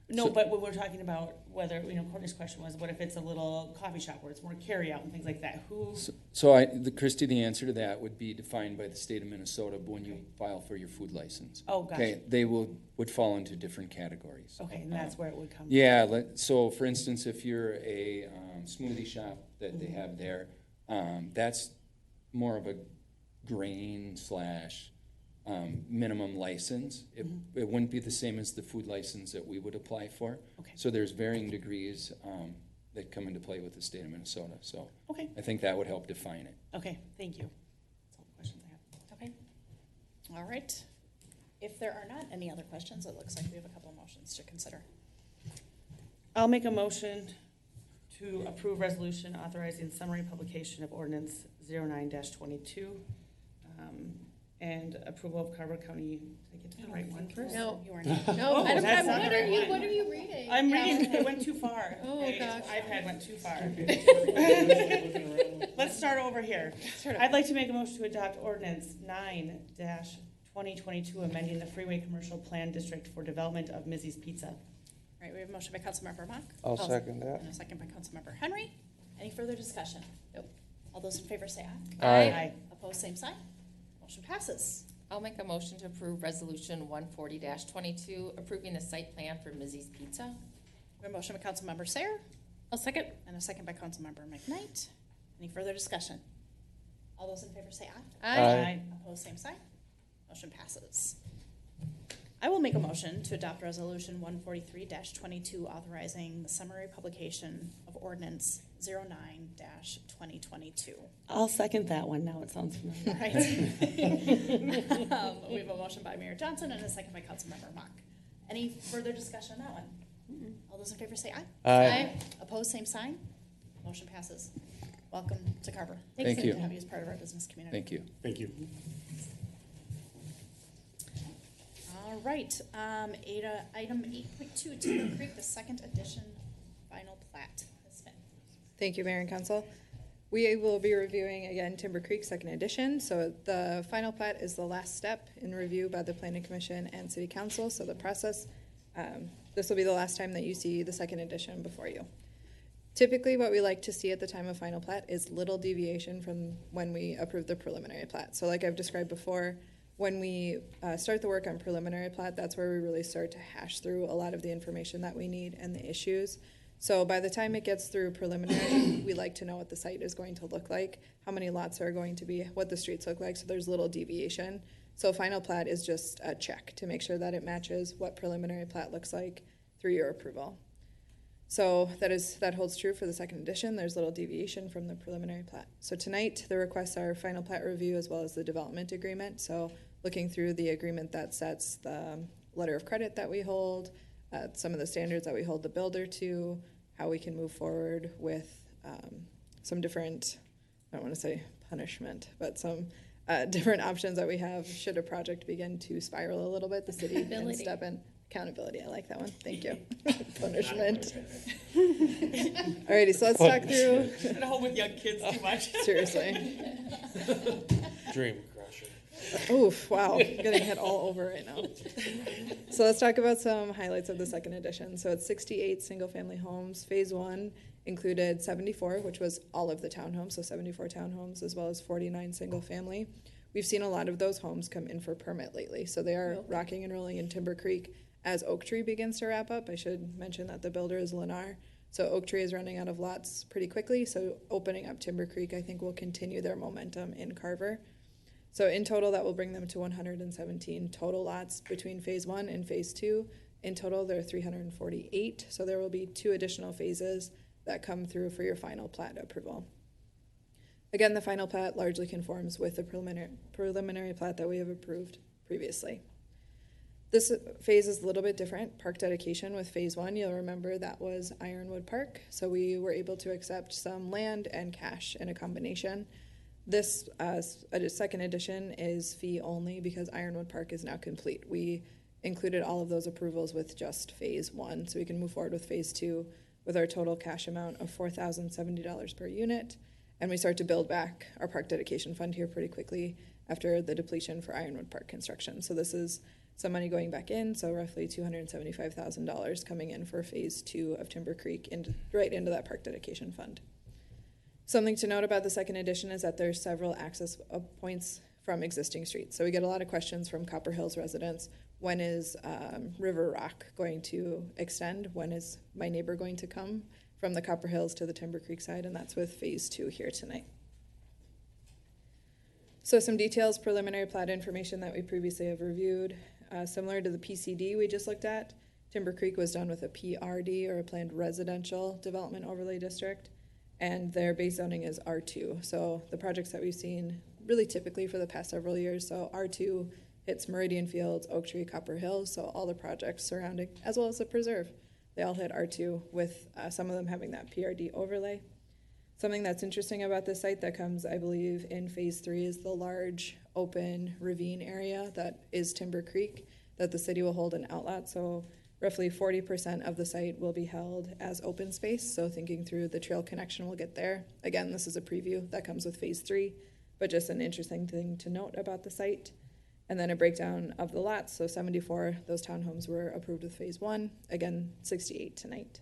No, but what we're talking about, whether, Courtney's question was, what if it's a little coffee shop where it's more carry out and things like that? Who? So Christy, the answer to that would be defined by the state of Minnesota when you file for your food license. Oh, gotcha. Okay, they would fall into different categories. Okay, and that's where it would come. Yeah, so for instance, if you're a smoothie shop that they have there, that's more of a grain / minimum license. It wouldn't be the same as the food license that we would apply for. Okay. So there's varying degrees that come into play with the state of Minnesota. So Okay. I think that would help define it. Okay, thank you. That's all the questions I have. Okay. All right. If there are not any other questions, it looks like we have a couple of motions to consider. I'll make a motion to approve resolution authorizing summary publication of ordinance 09-22 and approval of Carver County. Did I get to the right one first? No. You are not. No, I don't that's have, not what the are right you, one. what are you reading? I'm reading, it went too far. Oh, Okay, gosh. iPad went too far. Looking around. Let's start over here. I'd like to make a motion to adopt ordinance 9-2022, amending the Freeway Commercial Plan District for development of Mizzy's Pizza. All right, we have a motion by Councilmember Mock. I'll second that. And a second by Councilmember Henry. Any further discussion? Nope. All those in favor say aye. Aye. Opposed, same sign. Motion passes. I'll make a motion to approve resolution 140-22, approving the site plan for Mizzy's Pizza. We have a motion by Councilmember Sayer I'll second. and a second by Councilmember McKnight. Any further discussion? All those in favor say aye. Aye. Opposed, same sign. Motion passes. I will make a motion to adopt resolution 143-22, authorizing the summary publication of ordinance 09-2022. I'll second that one. Now it sounds familiar. Right. We have a motion by Mayor Johnson and a second by Councilmember Mock. Any further discussion on that one? All those in favor say aye. Aye. Opposed, same sign. Motion passes. Welcome to Carver. Thank Excited you. to have you as part of our business community. Thank you. Thank you. All right, item 8.2, Timber Creek, the second edition final plat. Ms. Smith. Thank you, Mayor and Council. We will be reviewing again Timber Creek Second Edition. So the final plat is the last step in review by the Planning Commission and City Council. So the process, this will be the last time that you see the second edition before you. Typically, what we like to see at the time of final plat is little deviation from when we approve the preliminary plat. So like I've described before, when we start the work on preliminary plat, that's where we really start to hash through a lot of the information that we need and the issues. So by the time it gets through preliminary, we like to know what the site is going to look like, how many lots are going to be, what the streets look like, so there's little deviation. So final plat is just a check to make sure that it matches what preliminary plat looks like through your approval. So that holds true for the second edition. There's little deviation from the preliminary plat. So tonight, the requests are final plat review as well as the development agreement. So looking through the agreement that sets the letter of credit that we hold, some of the standards that we hold the builder to, how we can move forward with some different, I don't want to say punishment, but some different options that we have should a project begin to spiral a little bit. The city can step in. Accountability, I like that one. Thank you. Punishment. Alrighty, so let's talk through. At home with young kids too much. Seriously. Dream crusher. Oof, wow, I'm getting hit all over right now. So let's talk about some highlights of the second edition. So it's 68 single-family homes. Phase 1 included 74, which was all of the townhomes, so 74 townhomes, as well as 49 single-family. We've seen a lot of those homes come in for permit lately, so they are rocking and rolling in Timber Creek. As Oak Tree begins to wrap up, I should mention that the builder is Lennar. So Oak Tree is running out of lots pretty quickly, so opening up Timber Creek, I think, will continue their momentum in Carver. So in total, that will bring them to 117 total lots between Phase 1 and Phase 2. In total, there are 348, so there will be 2 additional phases that come through for your final plat approval. Again, the final plat largely conforms with the preliminary plat that we have approved previously. This phase is a little bit different. Park dedication with Phase 1, you'll remember that was Ironwood Park. So we were able to accept some land and cash in a combination. This second edition is fee only because Ironwood Park is now complete. We included all of those approvals with just Phase 1, so we can move forward with Phase 2 with our total cash amount of $4,070 per unit. And we start to build back our park dedication fund here pretty quickly after the depletion for Ironwood Park construction. So this is some money going back in, so roughly $275,000 coming in for Phase 2 of Timber Creek right into that park dedication fund. Something to note about the second edition is that there's several access points from existing streets. So we get a lot of questions from Copper Hills residents. When is River Rock going to extend? When is my neighbor going to come from the Copper Hills to the Timber Creek side? And that's with Phase 2 here tonight. So some details, preliminary plat information that we previously have reviewed. Similar to the PCD we just looked at, Timber Creek was done with a PRD, or a planned residential development overlay district, and their base zoning is R2. So the projects that we've seen really typically for the past several years, so R2 hits Meridian Fields, Oak Tree, Copper Hill, so all the projects surrounding, as well as the preserve. They all hit R2 with some of them having that PRD overlay. Something that's interesting about this site that comes, I believe, in phase 3 is the large open ravine area that is Timber Creek that the city will hold an outlet. So roughly 40% of the site will be held as open space. So thinking through the trail connection, we'll get there. Again, this is a preview that comes with phase 3, but just an interesting thing to note about the site. And then a breakdown of the lots. So 74, those townhomes were approved with phase 1. Again, 68 tonight.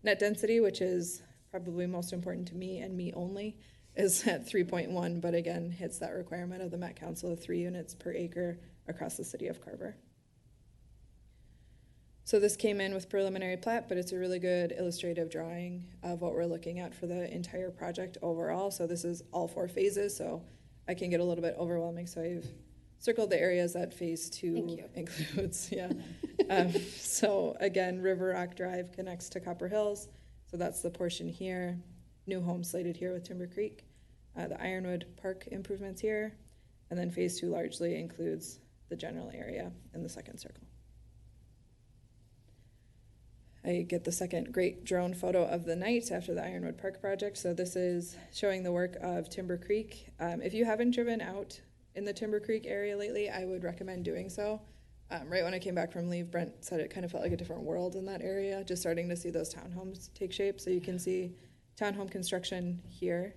Net density, which is probably most important to me and me only, is at 3.1, but again, hits that requirement of the Met Council of 3 units per acre across the city of Carver. So this came in with preliminary plat, but it's a really good illustrative drawing of what we're looking at for the entire project overall. So this is all 4 phases, so I can get a little bit overwhelming, so I've circled the areas that phase 2 includes. Yeah. So again, River Rock Drive connects to Copper Hills. So that's the portion here. New home slated here with Timber Creek. The Ironwood Park improvements here. And then phase 2 largely includes the general area in the second circle. I get the second great drone photo of the night after the Ironwood Park project. So this is showing the work of Timber Creek. If you haven't driven out in the Timber Creek area lately, I would recommend doing so. Right when I came back from leave, Brent said it kind of felt like a different world in that area, just starting to see those townhomes take shape. So you can see townhome construction here.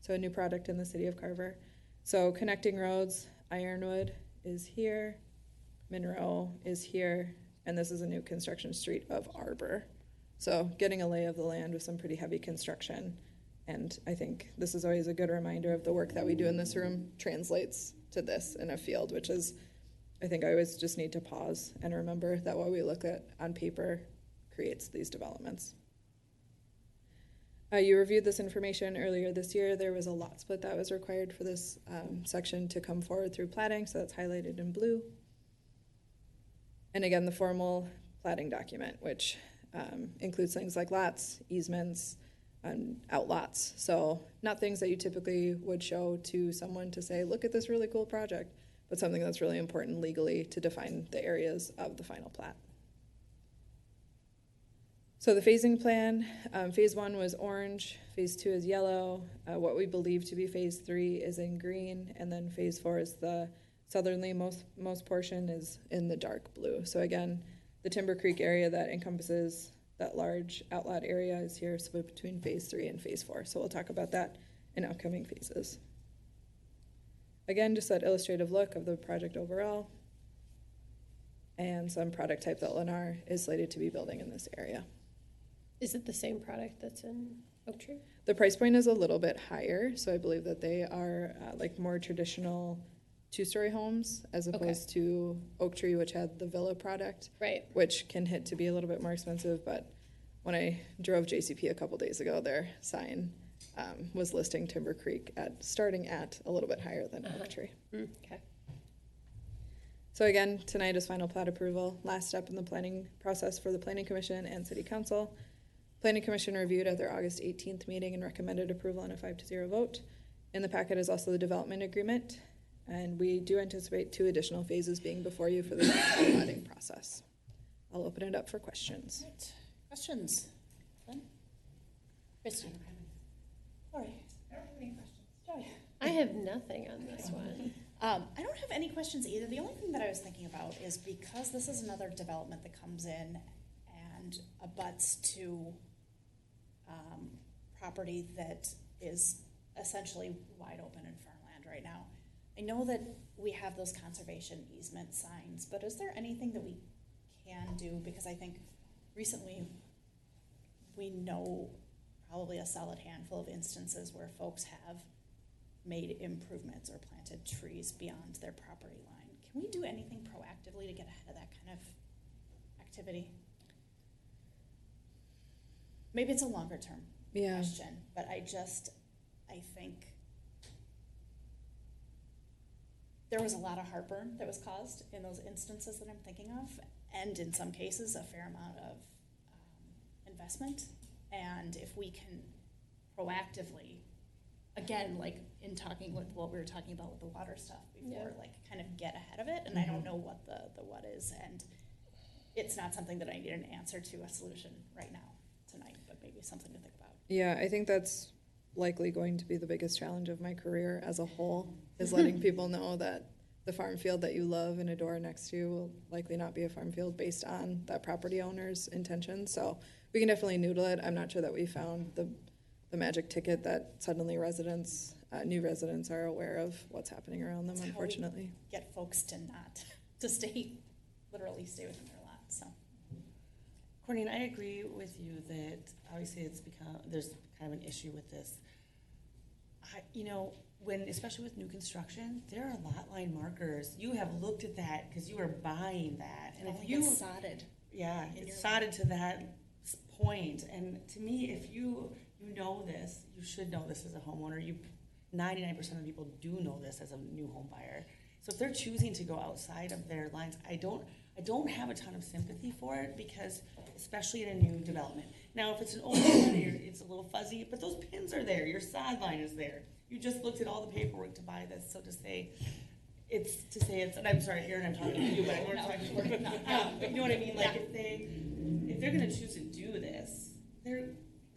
So a new product in the city of Carver. So connecting roads, Ironwood is here, Monroe is here, and this is a new construction street of Arbor. So getting a lay of the land with some pretty heavy construction. And I think this is always a good reminder of the work that we do in this room translates to this in a field, which is, I think I always just need to pause and remember that what we look at on paper creates these developments. You reviewed this information earlier this year. There was a lot split that was required for this section to come forward through platting, so that's highlighted in blue. And again, the formal platting document, which includes things like lots, easements, and outlots. So not things that you typically would show to someone to say, look at this really cool project, but something that's really important legally to define the areas of the final plat. So the phasing plan, phase 1 was orange, phase 2 is yellow, what we believe to be phase 3 is in green, and then phase 4 is the southerly most portion is in the dark blue. So again, the Timber Creek area that encompasses that large outlet area is here split between phase 3 and phase 4. So we'll talk about that in upcoming phases. Again, just that illustrative look of the project overall and some product type that Lennar is slated to be building in this area. Is it the same product that's in Oak Tree? The price point is a little bit higher, so I believe that they are like more traditional 2-story homes as opposed to Oak Tree, which had the villa product, right? Which can hit to be a little bit more expensive. But when I drove JCP a couple days ago, their sign was listing Timber Creek at starting at a little bit higher than Oak Tree. Okay. So again, tonight is final plat approval. Last step in the planning process for the Planning Commission and City Council. Planning Commission reviewed at their August 18th meeting and recommended approval on a 5-0 vote. In the packet is also the development agreement, and we do anticipate 2 additional phases being before you for the planning process. I'll open it up for questions. Right. Questions? Glenn? Kristen? All right. I don't have any questions. Joy? I have nothing on this one. I don't have any questions either. The only thing that I was thinking about is because this is another development that comes in and abuts to property that is essentially wide open in farmland right now. I know that we have those conservation easement signs, but is there anything that we can do? Because I think recently we know probably a solid handful of instances where folks have made improvements or planted trees beyond their property line. Can we do anything proactively to get ahead of that kind of activity? Maybe it's a longer term question, but I think there was a lot of heartburn that was caused in those instances that I'm thinking of, and in some cases a fair amount of investment. And if we can proactively again, like in talking with what we were talking about with the water stuff before, like kind of get ahead of it, and I don't know what the what is, and it's not something that I need an answer to, a solution right now, tonight, but maybe something to think about. Yeah, I think that's likely going to be the biggest challenge of my career as a whole, is letting people know that the farm field that you love and adore next to you will likely not be a farm field based on that property owner's intentions. So we can definitely noodle it. I'm not sure that we found the magic ticket that suddenly residents, new residents are aware of what's happening around them, That's how we unfortunately. get folks to not, to literally stay within their lot, so. Courtney, and I agree with you that obviously there's kind of an issue with this. Especially with new construction, there are lot line markers. You have looked at that because you are buying that. And if you, It's sodded. yeah, it's sodded to that point. And to me, if you know this, you should know this as a homeowner. 99% of people do know this as a new home buyer. So if they're choosing to go outside of their lines, I don't have a ton of sympathy for it, because especially in a new development. Now, if it's an old one, it's a little fuzzy, but those pins are there. Your sod line is there. You just looked at all the paperwork to buy this, so to say it's, and I'm sorry, Aaron, I'm talking to you, but I want to talk to you. But you know what I mean? Like, if they're going to choose to do this, they're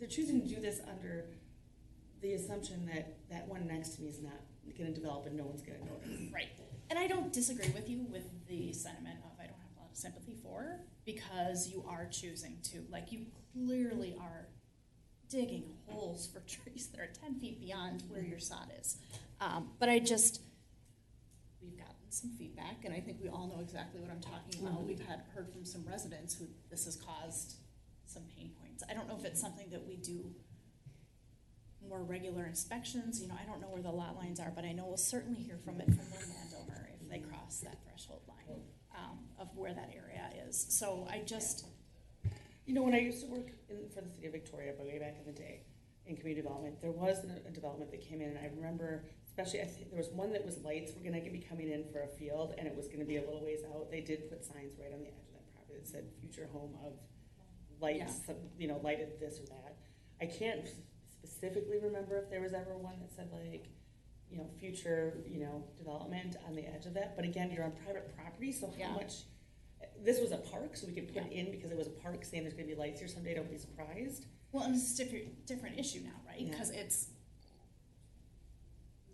choosing to do this under the assumption that that one next to me is not going to develop and no one's going to notice. Right. And I don't disagree with you with the sentiment of I don't have a lot of sympathy for, because you are choosing to, like, you clearly are digging holes for trees that are 10 feet beyond where your sod is. But we've gotten some feedback, and I think we all know exactly what I'm talking about. We've heard from some residents who this has caused some pain points. I don't know if it's something that we do more regular inspections. I don't know where the lot lines are, but I know we'll certainly hear from it from the landowner if they cross that threshold line of where that area is. So when I used to work for the city of Victoria, way back in the day, in community development, there was a development that came in, and I remember, especially, I think there was one that was lights were going to be coming in for a field, and it was going to be a little ways out. They did put signs right on the edge of that property that said future home of lights, lighted this or that. I can't specifically remember if there was ever one that said, like, future, development on the edge of that. But again, you're on private property, so how much, this was a park, so we could put in, because it was a park, saying there's going to be lights here someday, don't be surprised. Well, and it's a different issue now, right? Because it's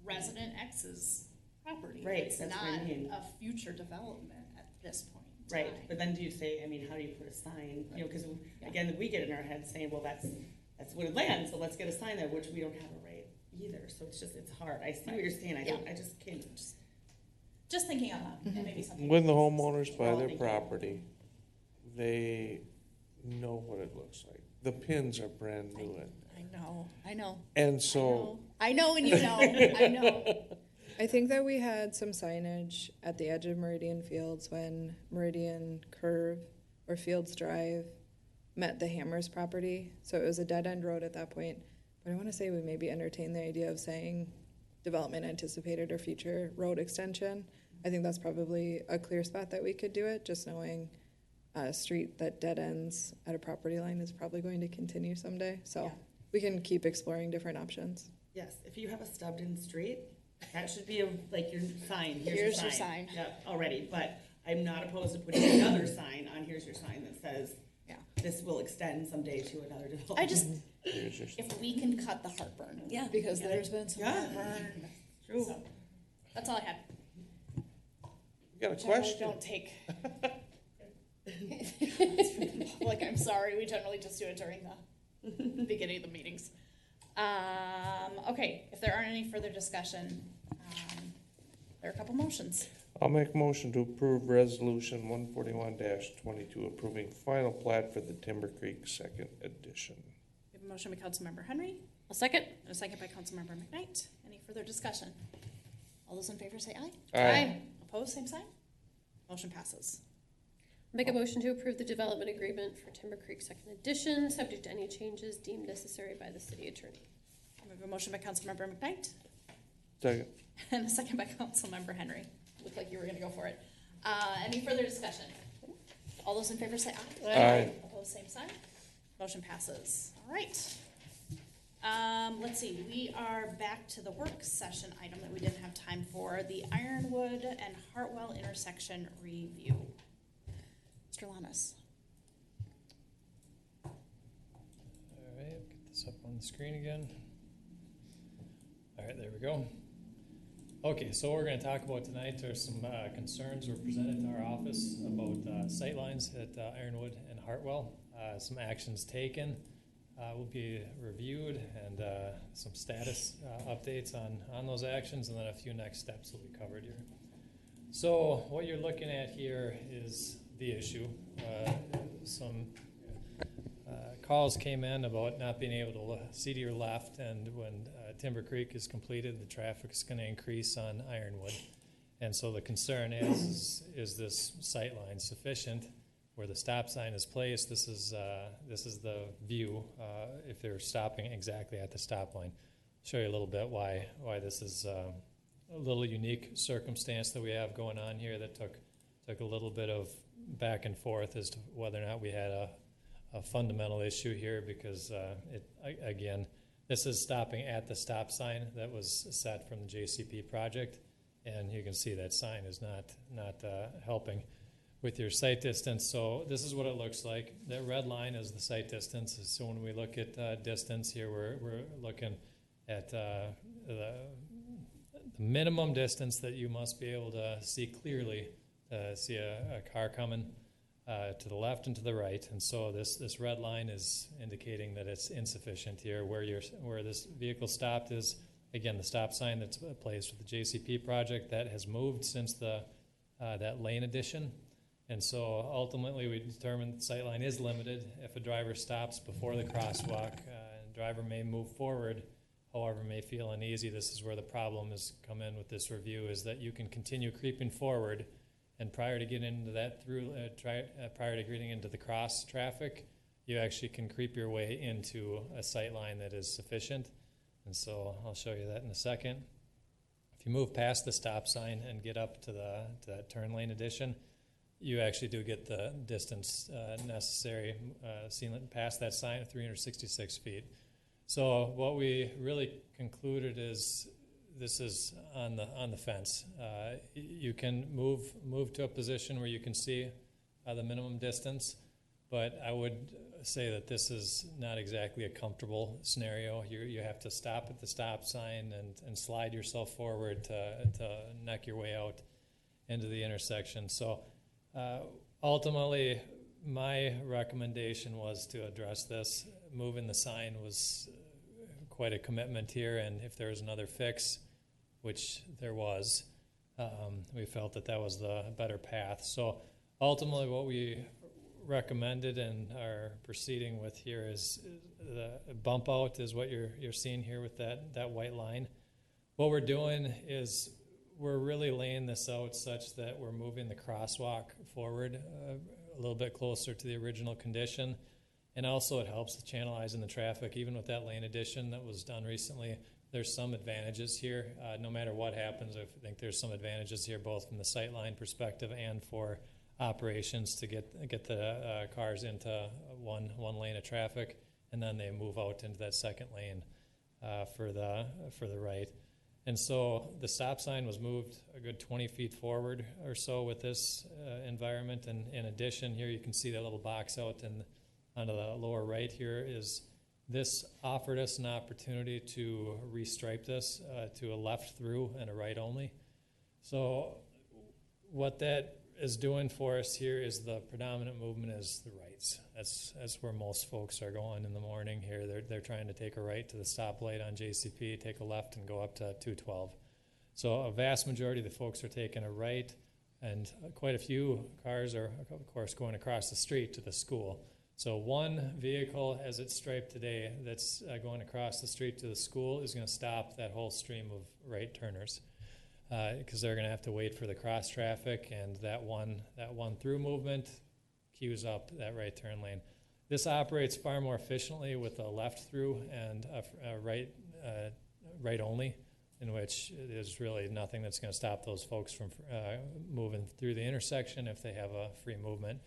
resident X's property. Right, It's that's not what I mean. a future development at this point in Right, time. but then do you say, how do you put a sign, because again, we get in our head saying, well, that's wooded land, so let's get a sign there, which we don't have a right either, so it's hard. I see what you're saying, I just can't. Just thinking out loud, and maybe something. When the homeowners buy their Thank you. property, they know what it looks like. The pins are brand new in. I know. And so, I know, and you know, I know. I think that we had some signage at the edge of Meridian Fields when Meridian Curve or Fields Drive met the Hammers property. So it was a dead-end road at that point. But I want to say we maybe entertained the idea of saying development anticipated or future road extension. I think that's probably a clear spot that we could do it, just knowing a street that dead ends at a property line is probably going to continue someday. So we can keep exploring different options. Yes, if you have a stubbed-in street, that should be your sign. Here's your sign. Yep, already, but I'm not opposed to putting another sign on, here's your sign that says, this will extend someday to another development. If we can cut the heartburn. Yeah. Because there's been some heartburn. True. So, that's all I had. you got a Generally question? don't take. Like, I'm sorry, we generally just do it during the beginning of the meetings. Okay, if there aren't any further discussion, there are a couple motions. I'll make a motion to approve resolution 141-22, approving final plat for the Timber Creek Second Edition. We have a motion by Councilmember Henry. A second? And a second by Councilmember McKnight. Any further discussion? All those in favor say aye. Aye. Opposed, same sign. Motion passes. Make a motion to approve the development agreement for Timber Creek Second Edition, subject to any changes deemed necessary by the city attorney. We have a motion by Councilmember McKnight Second. and a second by Councilmember Henry. Looked like you were gonna go for it. Any further discussion? All those in favor say aye. Aye. Opposed, same sign. Motion passes. All right. Let's see, we are back to the work session item that we didn't have time for, the Ironwood and Hartwell intersection review. Mr. Lamas. All right, get this up on the screen again. All right, there we go. Okay, so what we're going to talk about tonight are some concerns were presented to our office about sightlines at Ironwood and Hartwell. Some actions taken will be reviewed, and some status updates on those actions, and then a few next steps will be covered here. So what you're looking at here is the issue. Some calls came in about not being able to see to your left, and when Timber Creek is completed, the traffic is going to increase on Ironwood. And so the concern is this sight line sufficient where the stop sign is placed? This is the view if they're stopping exactly at the stop line. I'll show you a little bit why this is a little unique circumstance that we have going on here that took a little bit of back and forth as to whether or not we had a fundamental issue here, because again, this is stopping at the stop sign that was set from the JCP project, and you can see that sign is not helping with your sight distance. So this is what it looks like. That red line is the sight distance. So when we look at distance here, we're looking at the minimum distance that you must be able to see clearly, see a car coming to the left and to the right. And so this red line is indicating that it's insufficient here. Where this vehicle stopped is, again, the stop sign that's placed with the JCP project that has moved since that lane addition. And so ultimately we determined the sight line is limited. If a driver stops before the crosswalk, the driver may move forward, however may feel uneasy. This is where the problem has come in with this review, is that you can continue creeping forward, and prior to getting into that prior to getting into the cross traffic, you actually can creep your way into a sight line that is sufficient. And so I'll show you that in a second. If you move past the stop sign and get up to that turn lane addition, you actually do get the distance necessary, past that sign at 366 feet. So what we really concluded is this is on the fence. You can move to a position where you can see the minimum distance, but I would say that this is not exactly a comfortable scenario. You have to stop at the stop sign and slide yourself forward to neck your way out into the intersection. So ultimately, my recommendation was to address this. Moving the sign was quite a commitment here, and if there was another fix, which there was, we felt that was the better path. So ultimately what we recommended and are proceeding with here is the bump out is what you're seeing here with that white line. What we're doing is we're really laying this out such that we're moving the crosswalk forward a little bit closer to the original condition. And also it helps with channelizing the traffic. Even with that lane addition that was done recently, there's some advantages here. No matter what happens, I think there's some advantages here, both from the sightline perspective and for operations to get the cars into one lane of traffic, and then they move out into that second lane for the right. And so the stop sign was moved a good 20 feet forward or so with this environment. And in addition, here you can see that little box out and on the lower right here is this offered us an opportunity to restripe this to a left through and a right only. So what that is doing for us here is the predominant movement is the rights. That's where most folks are going in the morning here. They're trying to take a right to the stoplight on JCP, take a left and go up to 212. So a vast majority of the folks are taking a right, and quite a few cars are, of course, going across the street to the school. So one vehicle as it's striped today that's going across the street to the school is going to stop that whole stream of right turners, because they're going to have to wait for the cross traffic, and that one through movement queues up that right turn lane. This operates far more efficiently with a left through and a right only, in which there's really nothing that's going to stop those folks from moving through the intersection if they have a free movement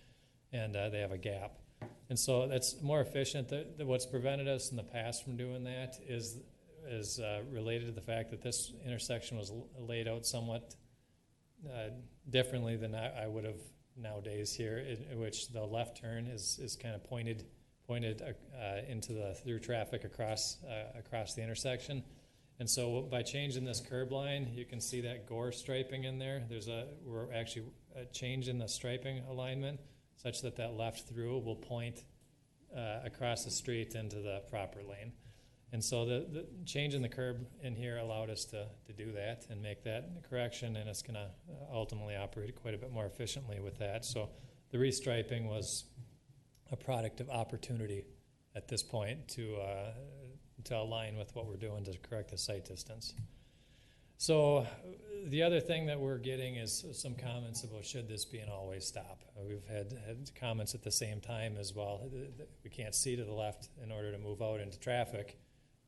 and they have a gap. And so that's more efficient. What's prevented us in the past from doing that is related to the fact that this intersection was laid out somewhat differently than I would have nowadays here, in which the left turn is kind of pointed into the through traffic across the intersection. And so by changing this curb line, you can see that gore striping in there. We're actually changing the striping alignment such that left through will point across the street into the proper lane. And so the change in the curb in here allowed us to do that and make that correction, and it's going to ultimately operate quite a bit more efficiently with that. So the restriping was a product of opportunity at this point to align with what we're doing to correct the sight distance. So the other thing that we're getting is some comments about should this be an always stop. We've had comments at the same time as well. We can't see to the left in order to move out into traffic.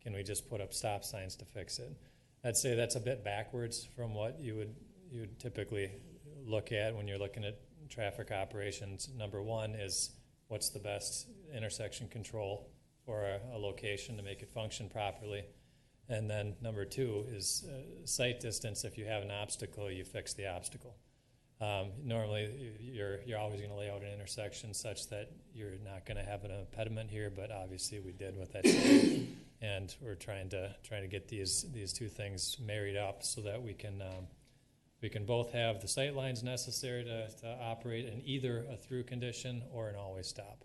Can we just put up stop signs to fix it? I'd say that's a bit backwards from what you would typically look at when you're looking at traffic operations. Number one is what's the best intersection control for a location to make it function properly. And then number two is sight distance. If you have an obstacle, you fix the obstacle. Normally, you're always going to lay out an intersection such that you're not going to have an impediment here, but obviously we did with that. And we're trying to get these two things married up so that we can both have the sight lines necessary to operate in either a through condition or an always stop.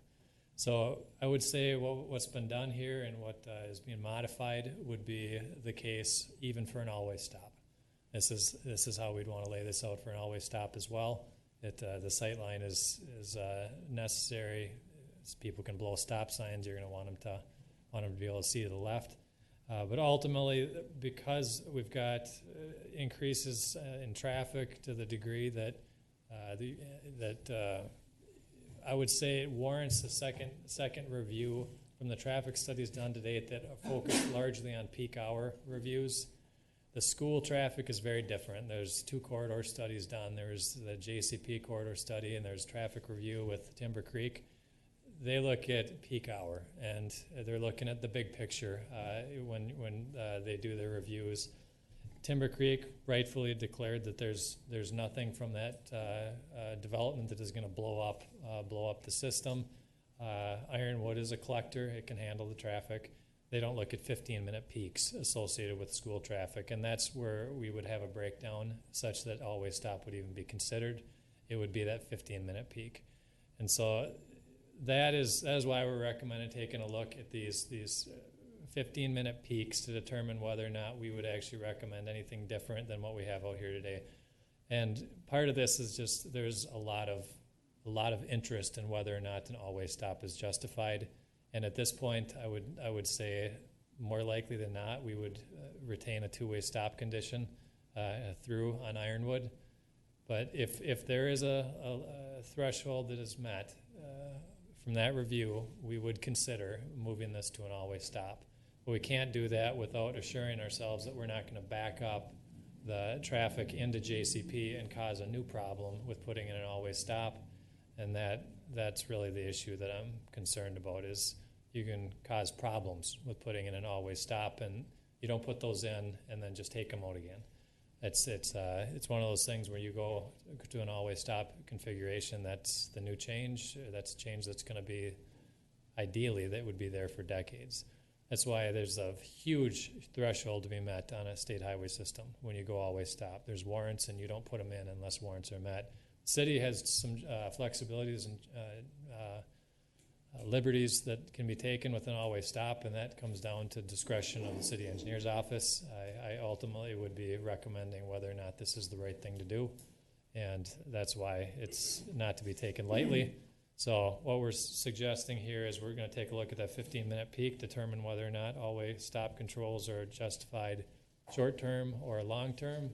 So I would say what's been done here and what is being modified would be the case even for an always stop. This is how we'd want to lay this out for an always stop as well. The sight line is necessary. So people can blow stop signs. You're going to want them to be able to see to the left. But ultimately, because we've got increases in traffic to the degree that I would say it warrants a second review from the traffic studies done to date that focus largely on peak hour reviews. The school traffic is very different. There's 2 corridor studies done. There's the JCP corridor study, and there's traffic review with Timber Creek. They look at peak hour, and they're looking at the big picture when they do their reviews. Timber Creek rightfully declared that there's nothing from that development that is going to blow up the system. Ironwood is a collector; it can handle the traffic. They don't look at 15-minute peaks associated with school traffic, and that's where we would have a breakdown such that always stop would even be considered. It would be that 15-minute peak, and so that is why we're recommending taking a look at these 15-minute peaks to determine whether or not we would actually recommend anything different than what we have out here today. And part of this is just there's a lot of interest in whether or not an always stop is justified. And at this point, I would say more likely than not we would retain a two-way stop condition through on Ironwood. But if there is a threshold that is met from that review, we would consider moving this to an always stop. But we can't do that without assuring ourselves that we're not going to back up the traffic into JCP and cause a new problem with putting in an always stop. And that's really the issue that I'm concerned about is you can cause problems with putting in an always stop, and you don't put those in and then just take them out again. It's one of those things where you go to an always stop configuration. That's the new change. That's a change that's going to be ideally that would be there for decades. That's why there's a huge threshold to be met on a state highway system when you go always stop. There's warrants, and you don't put them in unless warrants are met. The city has some flexibilities and liberties that can be taken with an always stop, and that comes down to discretion of the city engineer's office. I ultimately would be recommending whether or not this is the right thing to do, and that's why it's not to be taken lightly. So what we're suggesting here is we're going to take a look at that 15-minute peak, determine whether or not always stop controls are justified short-term or long-term,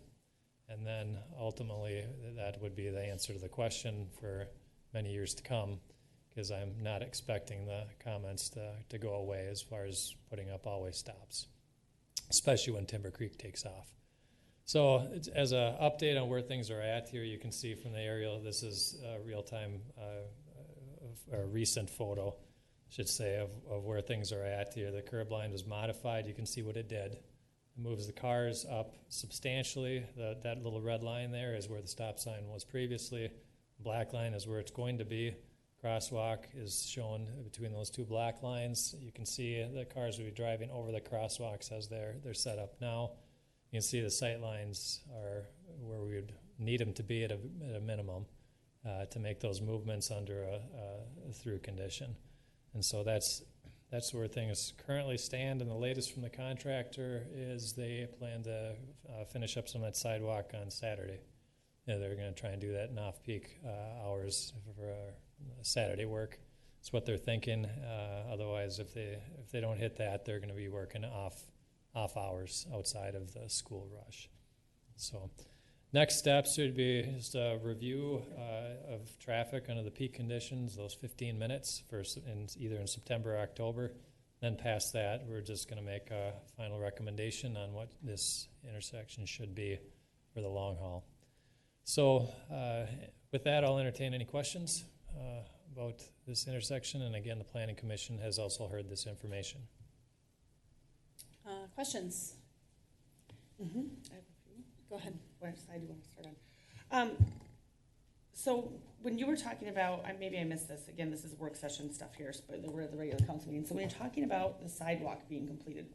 and then ultimately that would be the answer to the question for many years to come, because I'm not expecting the comments to go away as far as putting up always stops, especially when Timber Creek takes off. So as an update on where things are at here, you can see from the aerial, this is real-time a recent photo, I should say, of where things are at here. The curb line was modified. You can see what it did. It moves the cars up substantially. That little red line there is where the stop sign was previously. Black line is where it's going to be. Crosswalk is shown between those two black lines. You can see the cars will be driving over the crosswalks as they're set up now. You can see the sight lines are where we would need them to be at a minimum to make those movements under a through condition. And so that's where things currently stand. And the latest from the contractor is they plan to finish up some of that sidewalk on Saturday. Yeah, they're going to try and do that in off-peak hours for Saturday work. That's what they're thinking. Otherwise, if they don't hit that, they're going to be working off hours outside of the school rush. So next steps would be just a review of traffic under the peak conditions, those 15 minutes either in September or October. Then past that, we're just going to make a final recommendation on what this intersection should be for the long haul. So with that, I'll entertain any questions about this intersection. And again, the Planning Commission has also heard this information. Questions? Mm-hmm. Go ahead. What side do you want to start on? So when you were talking about, maybe I missed this, again, this is work session stuff here, but we're at the regular council meeting. So when you're talking about the sidewalk being completed,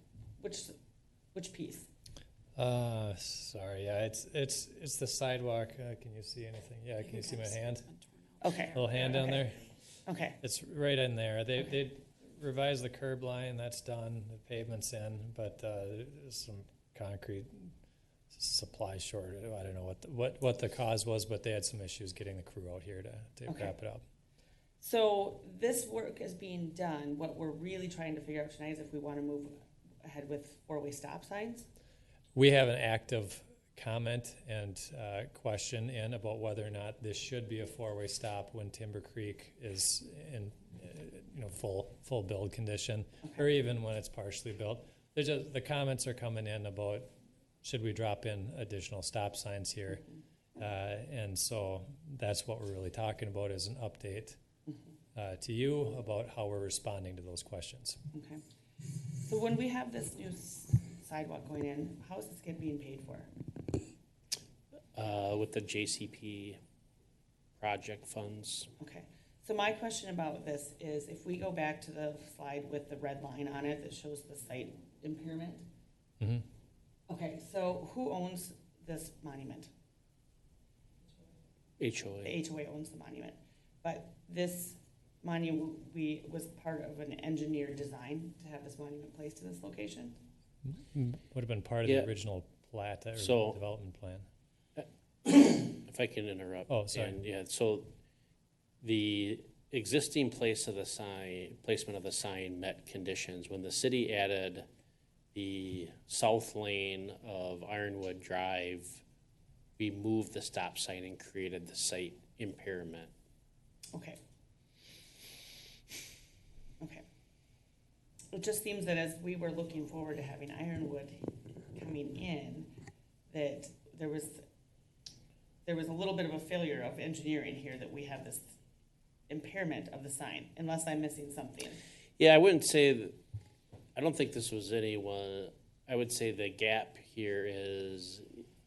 which piece? Sorry, yeah, it's the sidewalk. Can you see anything? Yeah, can you see my hand? Okay. Little hand down there? Okay. It's right in there. They revised the curb line, that's done, the pavement's in, but there's some concrete supply shortage. I don't know what the cause was, but they had some issues getting the crew out here to wrap it up. So this work is being done. What we're really trying to figure out tonight is if we want to move ahead with four-way stop signs. We have an active comment and question in about whether or not this should be a four-way stop when Timber Creek is in full build condition, or even when it's partially built. The comments are coming in about should we drop in additional stop signs here, and so that's what we're really talking about is an update to you about how we're responding to those questions. Okay. So when we have this new sidewalk going in, how is this being paid for? With the JCP project funds. Okay. So my question about this is if we go back to the slide with the red line on it that shows the site impairment. Mm-hmm. Okay, so who owns this monument? HOA. The HOA owns the monument. But this monument was part of an engineer design to have this monument placed in this location? Would have been part of the original plat or development plan. If I can interrupt. Oh, sorry. So the existing placement of the sign met conditions. When the city added the south lane of Ironwood Drive, we moved the stop sign and created the site impairment. Okay. Okay. It just seems that as we were looking forward to having Ironwood coming in, that there was a little bit of a failure of engineering here that we have this impairment of the sign, unless I'm missing something. Yeah, I wouldn't say that. I don't think this was anyone. I would say the gap here is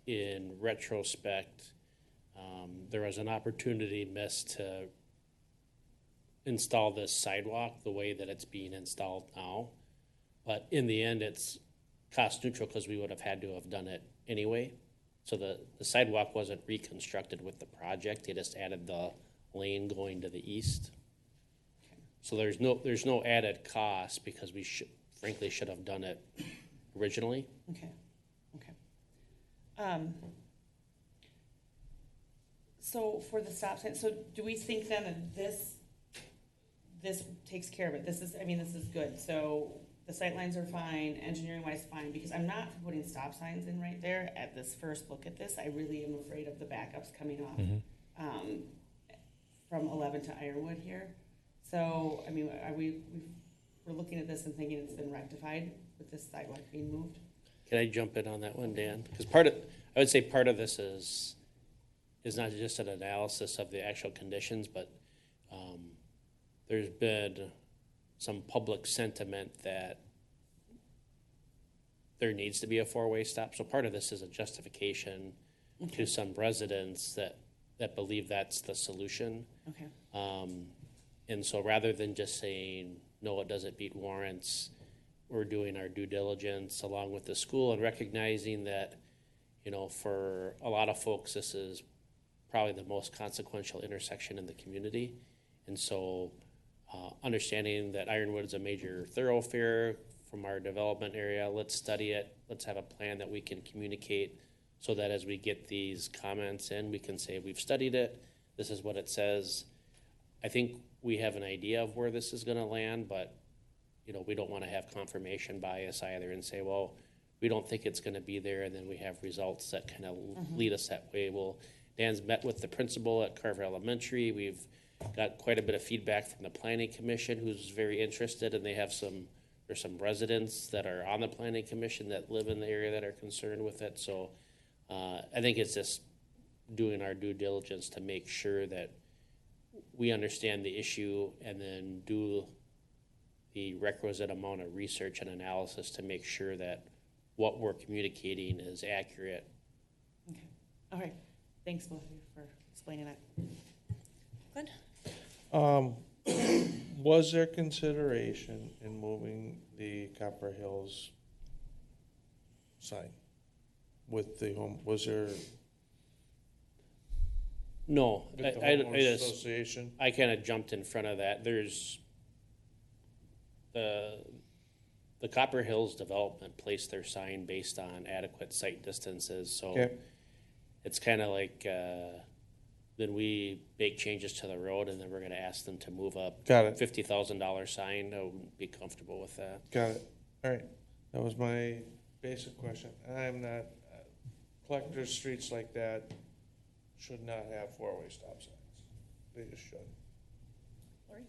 in retrospect. There was an opportunity missed to install this sidewalk the way that it's being installed now. But in the end, it's cost neutral because we would have had to have done it anyway. So the sidewalk wasn't reconstructed with the project. They just added the lane going to the east. So there's no added cost because we frankly should have done it originally. Okay. So for the stop sign, so do we think then that this takes care of it? This is good. So the sight lines are fine, engineering-wise fine, because I'm not putting stop signs in right there at this first look at this. I really am afraid of the backups coming off from 11 to Ironwood here. So, we're looking at this and thinking it's been rectified with this sidewalk being moved? Can I jump in on that one, Dan? Because I would say part of this is not just an analysis of the actual conditions, but there's been some public sentiment that there needs to be a four-way stop. So part of this is a justification to some residents that believe that's the solution. Okay. And so rather than just saying, no, it doesn't meet warrants, we're doing our due diligence along with the school and recognizing that, you know, for a lot of folks, this is probably the most consequential intersection in the community. And so understanding that Ironwood is a major thoroughfare from our development area, let's study it. Let's have a plan that we can communicate so that as we get these comments in, we can say, we've studied it. This is what it says. I think we have an idea of where this is going to land, but you know, we don't want to have confirmation bias either and say, well, we don't think it's going to be there, and then we have results that kind of lead us that way. Well, Dan's met with the principal at Carver Elementary. We've got quite a bit of feedback from the Planning Commission, who's very interested, and they have there's some residents that are on the Planning Commission that live in the area that are concerned with it. So I think it's just doing our due diligence to make sure that we understand the issue and then do the requisite amount of research and analysis to make sure that what we're communicating is accurate. Okay. All right. Thanks both of you for explaining that. Good. Was there consideration in moving the Copper Hills sign with the home? Was there No, with the I homeowners just association? I kind of jumped in front of that. There's the Copper Hills development placed their sign based on adequate site distances. So Okay. it's kind of like then we make changes to the road, and then we're going to ask them to move up Got it. $50,000 sign. I wouldn't be comfortable with that. Got it. All right. That was my basic question. I'm not, collector streets like that should not have four-way stop signs. They just should. Lori?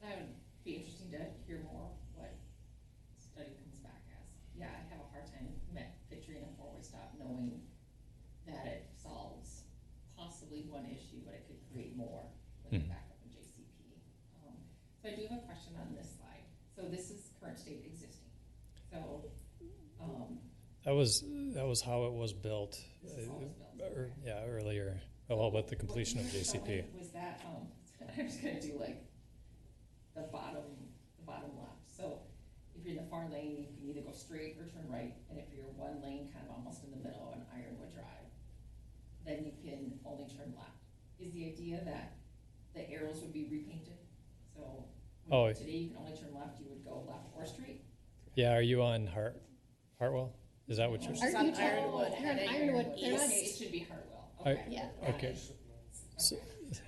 That would be interesting to hear more what study comes back as. Yeah, I have a hard time picturing a four-way stop, knowing that it solves possibly one issue, but it could create more when you back up in JCP. So I do have a question on this slide. So this is current state existing. So, That was how it was built. this is how it's built. Yeah, earlier. Well, with the completion of JCP. Was that, I'm just gonna do like the bottom left. So if you're in the far lane, you can either go straight or turn right. And if you're one lane, kind of almost in the middle on Ironwood Drive, then you can only turn left. Is the idea that the arrows would be repainted? So today you can only turn left, you would go left or straight? Yeah, are you on Hartwell? Is that what you're It's saying? on Ironwood. You're on Ironwood Okay, East. it should be Hartwell. I- Okay. Yeah. Okay. So,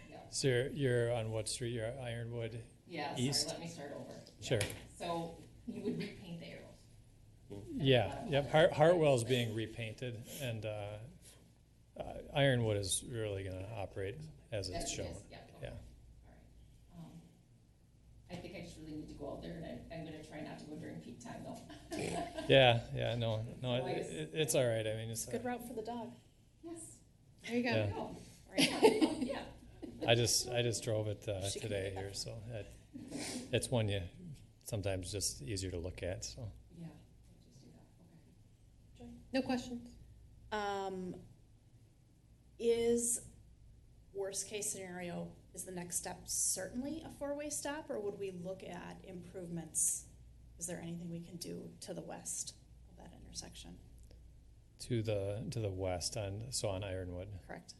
Yeah. so you're on what street? You're at Ironwood? Yeah, East? sorry, let me start over. Sure. So you would repaint the arrows? Yeah, yep. Hartwell's being repainted, and Ironwood is really going to operate as it's As it shown. is, yeah, okay. Yeah. All right. I think I just really need to go out there, and I'm gonna try not to go during peak time though. Yeah, no, it's all right. I mean, it's Good route for the dog. Yes. There you go. Yeah. No. Right. Yeah. I just drove it She can today do that. here, so it's one you sometimes just easier to look at. So Yeah. Just do that. Okay. No questions. Is worst case scenario, is the next step certainly a four-way stop, or would we look at improvements? Is there anything we can do to the west of that intersection? to the west on Ironwood. Correct.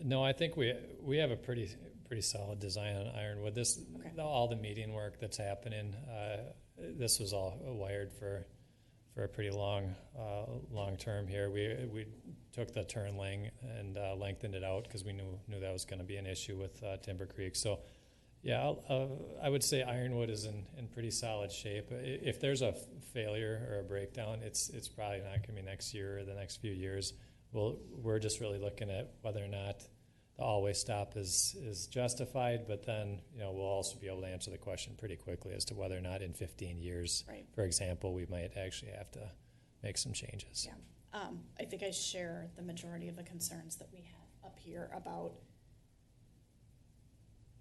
No, I think we have a pretty solid design on Ironwood. Okay. All the median work that's happening. This was all wired for a pretty long term here. We took the turn lane and lengthened it out because we knew that was going to be an issue with Timber Creek. So, yeah, I would say Ironwood is in pretty solid shape. If there's a failure or a breakdown, it's probably not going to be next year or the next few years. We're just really looking at whether or not the all-way stop is justified, but then we'll also be able to answer the question pretty quickly as to whether or not in 15 years, Right. for example, we might actually have to make some changes. Yeah. I think I share the majority of the concerns that we have up here about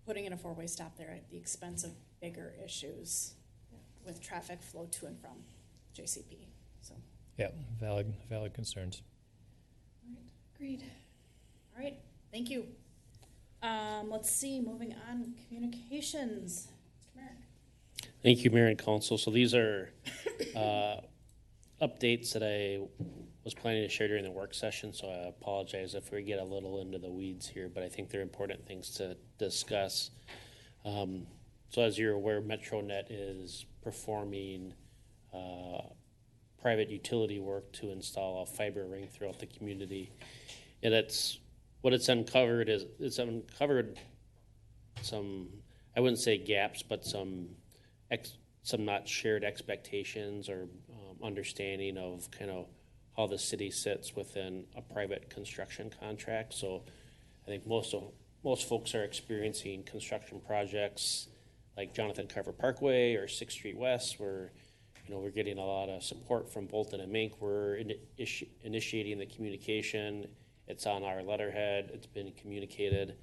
putting in a four-way stop there at the expense of bigger issues with traffic flow to and from JCP. So, Yeah, valid concerns. agreed. All right, thank you. Let's see, moving on, communications. Mr. Merrick. Thank you, Mayor and Council. So these are updates that I was planning to share during the work session, so I apologize if we get a little into the weeds here, but I think they're important things to discuss. So as you're aware, MetroNet is performing private utility work to install a fiber ring throughout the community. And what it's uncovered is some, I wouldn't say gaps, but some not shared expectations or understanding of kind of how the city sits within a private construction contract. So I think most folks are experiencing construction projects like Jonathan Carver Parkway or 6th Street West, where we're getting a lot of support from Bolton and Mink. We're initiating the communication. It's on our letterhead. It's been communicated.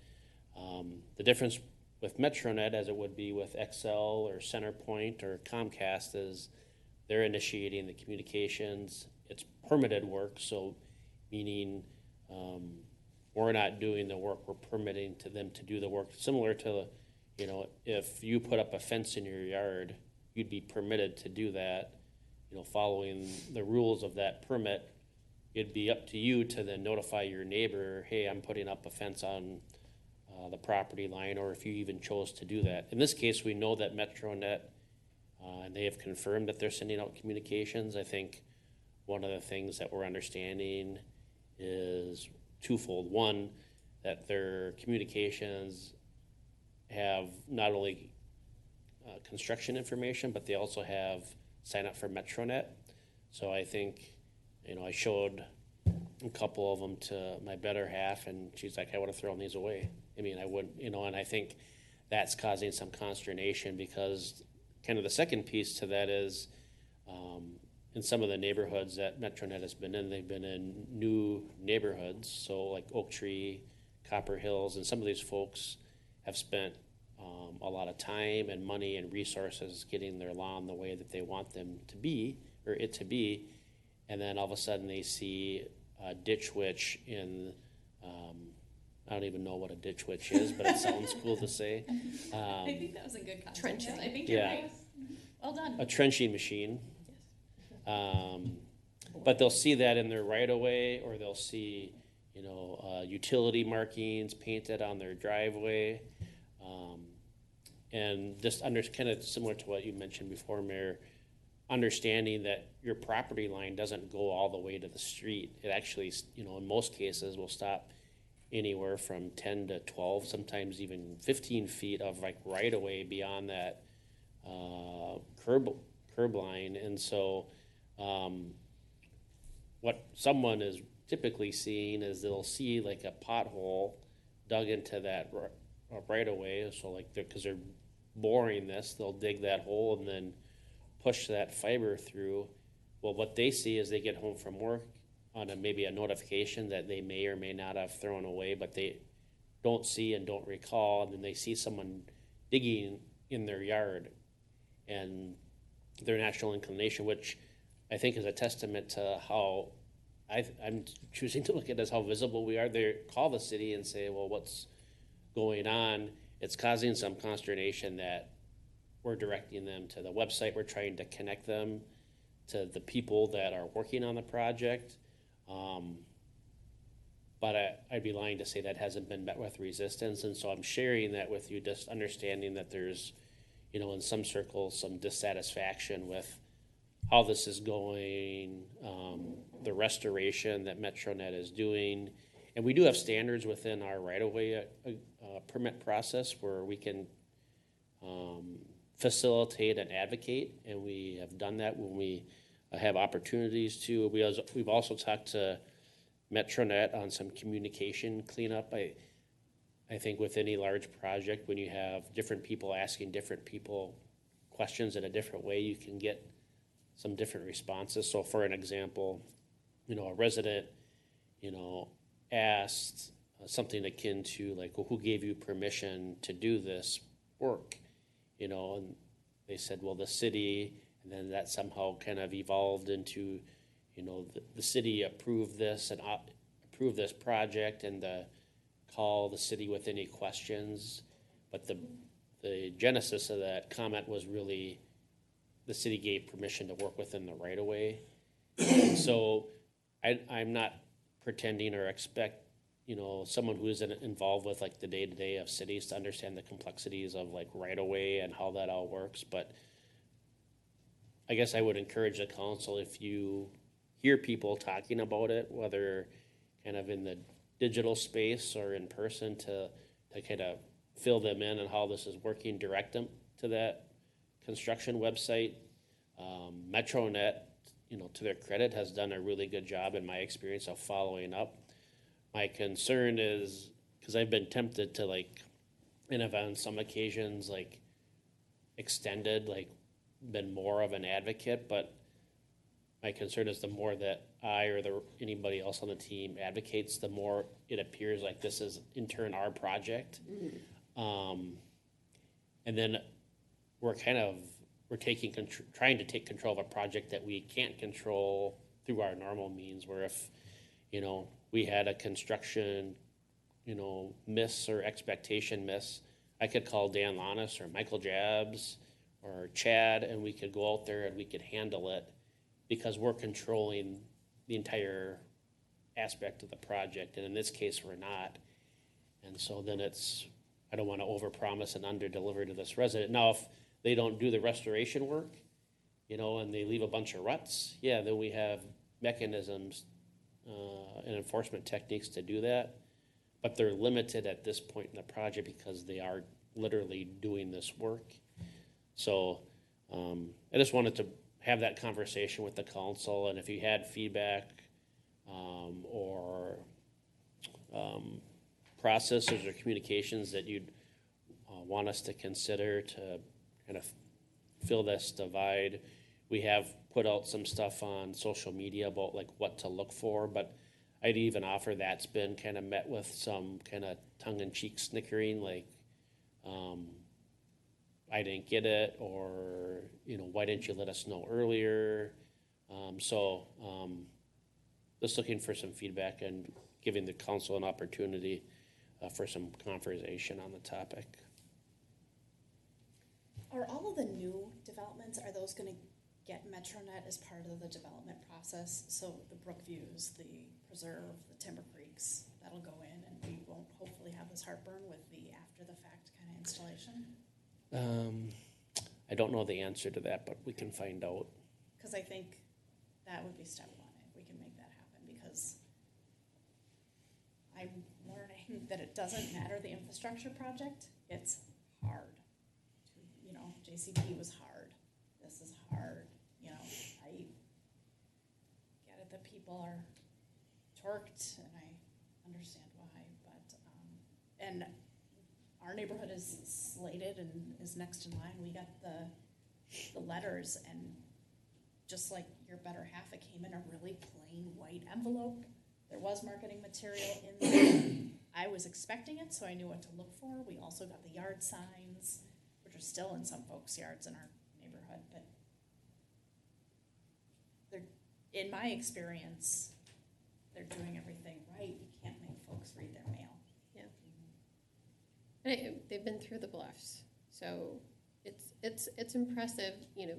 The difference with MetroNet, as it would be with XL or CenterPoint or Comcast, is they're initiating the communications. It's permitted work, so meaning we're not doing the work, we're permitting to them to do the work. Similar to, if you put up a fence in your yard, you'd be permitted to do that, following the rules of that permit. It'd be up to you to then notify your neighbor, hey, I'm putting up a fence on the property line, or if you even chose to do that. In this case, we know that MetroNet, and they have confirmed that they're sending out communications. I think one of the things that we're understanding is twofold. One, that their communications have not only construction information, but they also have sign up for MetroNet. So I think, I showed a couple of them to my better half, and she's like, I would have thrown these away. I mean, I wouldn't, and I think that's causing some consternation, because kind of the second piece to that is in some of the neighborhoods that MetroNet has been in, they've been in new neighborhoods, so like Oak Tree, Copper Hills, and some of these folks have spent a lot of time and money and resources getting their lawn the way that they want them to be, or it to be, and then all of a sudden they see a ditch witch in, I don't even know what a ditch witch is, but it sounds cool to say. I think that was a good concept. Trenching. I think you're Yeah. right. Well done. A trenching machine. But they'll see that in their right of way, or they'll see, utility markings painted on their driveway. And just kind of similar to what you mentioned before, Mayor, understanding that your property line doesn't go all the way to the street. It actually, in most cases will stop anywhere from 10 to 12, sometimes even 15 feet of like right of way beyond that curb line. And so what someone is typically seeing is they'll see like a pothole dug into that right of way. So like because they're boring this, they'll dig that hole and then push that fiber through. Well, what they see is they get home from work on maybe a notification that they may or may not have thrown away, but they don't see and don't recall, and then they see someone digging in their yard, and their natural inclination, which I think is a testament to how I'm choosing to look at as how visible we are. They call the city and say, well, what's going on? It's causing some consternation that we're directing them to the website. We're trying to connect them to the people that are working on the project. But I'd be lying to say that hasn't been met with resistance. And so I'm sharing that with you, just understanding that there's, in some circles, some dissatisfaction with how this is going, the restoration that MetroNet is doing. And we do have standards within our right-of-way permit process where we can facilitate and advocate, and we have done that when we have opportunities to. We've also talked to MetroNet on some communication cleanup. I think with any large project, when you have different people asking different people questions in a different way, you can get some different responses. So for an example, a resident, asked something akin to like, well, who gave you permission to do this work? You know, and they said, well, the city, and then that somehow kind of evolved into, you know, the city approved this and approved this project and call the city with any questions. But the genesis of that comment was really the city gave permission to work within the right of way. So I'm not pretending or expect, you know, someone who isn't involved with like the day-to-day of cities to understand the complexities of like right of way and how that all works. But I guess I would encourage the council, if you hear people talking about it, whether kind of in the digital space or in person, to kind of fill them in on how this is working, direct them to that construction website. MetroNet, you know, to their credit, has done a really good job in my experience of following up. My concern is, because I've been tempted to like, and have on some occasions like extended, like been more of an advocate, but my concern is the more that I or anybody else on the team advocates, the more it appears like this is in turn our project. And then we're trying to take control of a project that we can't control through our normal means, where if, you know, we had a construction, you know, miss or expectation miss, I could call Dan Lanis or Michael Jabs or Chad, and we could go out there and we could handle it because we're controlling the entire aspect of the project. And in this case, we're not. And so then I don't want to overpromise and underdeliver to this resident. Now, if they don't do the restoration work, you know, and they leave a bunch of ruts, yeah, then we have mechanisms and enforcement techniques to do that. But they're limited at this point in the project because they are literally doing this work. So I just wanted to have that conversation with the council, and if you had feedback or processes or communications that you'd want us to consider to kind of fill this divide. We have put out some stuff on social media about like what to look for, but I'd even offer that's been kind of met with some kind of tongue-in-cheek snickering, like I didn't get it, or, you know, why didn't you let us know earlier? Just looking for some feedback and giving the council an opportunity for some conversation on the topic. Are all of the new developments, are those going to get MetroNet as part of the development process? So the Brookviews, the Preserve, the Timber Creeks, that'll go in, and we won't hopefully have this heartburn with the after-the-fact kind of installation? I don't know the answer to that, but we can find out. Because I think that would be step one, if we can make that happen, because I'm learning that it doesn't matter the infrastructure project, it's hard. You know, JCP was hard, this is hard, you know, I get it that people are torqued, and I understand why, but, and our neighborhood is slated and is next in line. We got the letters, and just like your better half, it came in a really plain white envelope. There was marketing material in there. I was expecting it, so I knew what to look for. We also got the yard signs, which are still in some folks' yards in our neighborhood, but they're, in my experience, they're doing everything right. You can't make folks read their mail. And they've been through the bluffs, so it's impressive. You know,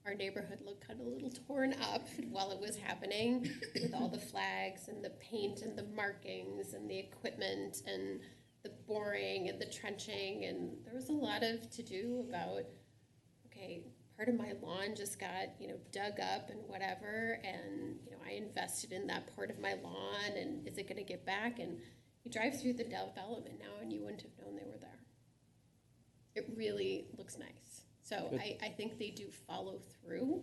our neighborhood looked kind of a little torn up while it was happening, with all the flags and the paint and the markings and the equipment and the boring and the trenching, and there was a lot of to do about, okay, part of my lawn just got, you know, dug up and whatever, and, you know, I invested in that part of my lawn, and is it going to get back? And you drive through the development now, and you wouldn't have known they were there. It really looks nice. So I think they do follow through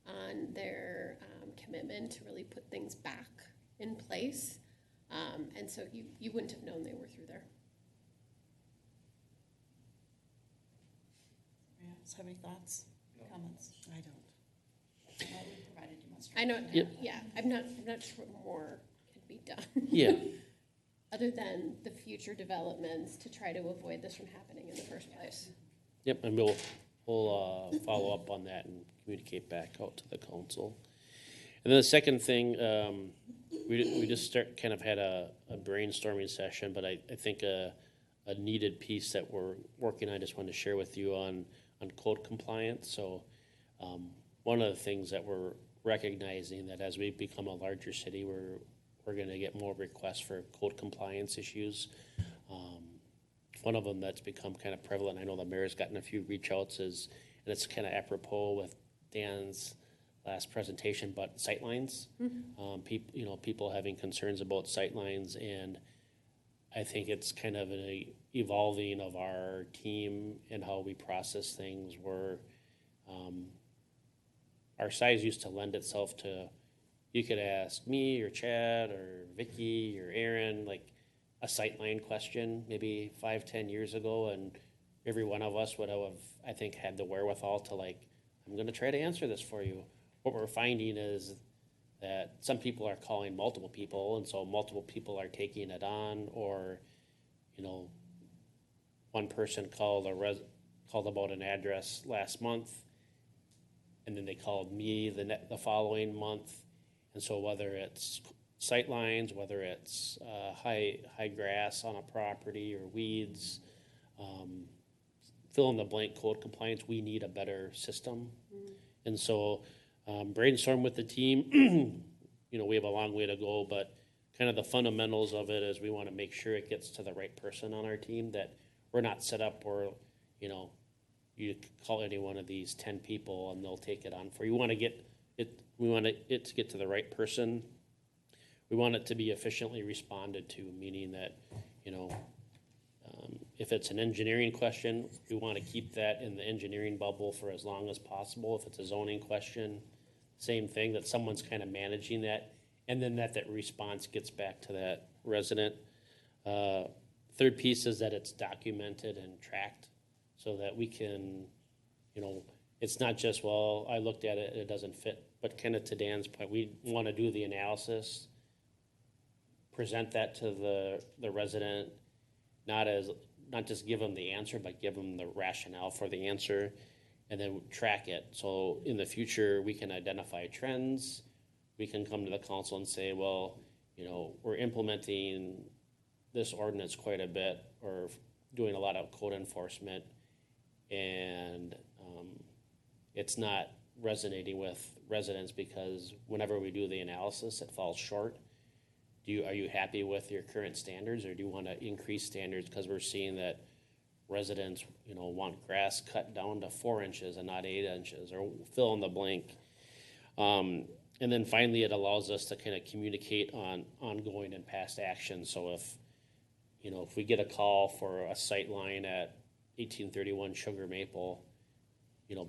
on their commitment to really put things back in place. And so you wouldn't have known they were through there. Yeah, so have any thoughts, comments? I don't. Well, we provided you much. I know. Yep. Yeah, I'm not sure what more could be done. Yeah. other than the future developments to try to avoid this from happening in the first place? Yep, and we'll follow up on that and communicate back out to the council. And then the second thing, we just kind of had a brainstorming session, but I think a needed piece that we're working on, I just wanted to share with you on code compliance. So one of the things that we're recognizing that as we become a larger city, we're going to get more requests for code compliance issues. One of them that's become kind of prevalent, I know the mayor's gotten a few reach outs, and it's kind of apropos with Dan's last presentation, but sightlines. People having concerns about sightlines, and I think it's kind of an evolving of our team and how we process things. Where our size used to lend itself to, you could ask me or Chad or Vicky or Aaron like a sightline question maybe 5-10 years ago, and every one of us would have, I think, had the wherewithal to like, I'm going to try to answer this for you. What we're finding is that some people are calling multiple people, and so multiple people are taking it on, or, one person called about an address last month, and then they called me the following month, and so whether it's sight lines, whether it's high grass on a property or weeds, fill in the blank code compliance, we need a better system. And so brainstorm with the team. We have a long way to go, but kind of the fundamentals of it is we want to make sure it gets to the right person on our team, that we're not set up where, you call any one of these 10 people and they'll take it on for you. We want it to get to the right person. We want it to be efficiently responded to, meaning that, if it's an engineering question, we want to keep that in the engineering bubble for as long as possible. If it's a zoning question, same thing, that someone's kind of managing that, and then that response gets back to that resident. Third piece is that it's documented and tracked so that we can, it's not just, well, I looked at it, it doesn't fit, but kind of to Dan's point, we want to do the analysis, present that to the resident, not just give them the answer, but give them the rationale for the answer, and then track it. So in the future, we can identify trends. We can come to the council and say, well, we're implementing this ordinance quite a bit, or doing a lot of code enforcement, and it's not resonating with residents because whenever we do the analysis, it falls short. Are you happy with your current standards, or do you want to increase standards? Because we're seeing that residents, want grass cut down to 4 inches and not 8 inches, or fill in the blank. And then finally, it allows us to kind of communicate on ongoing and past action. So if we get a call for a sight line at 1831 Sugar Maple,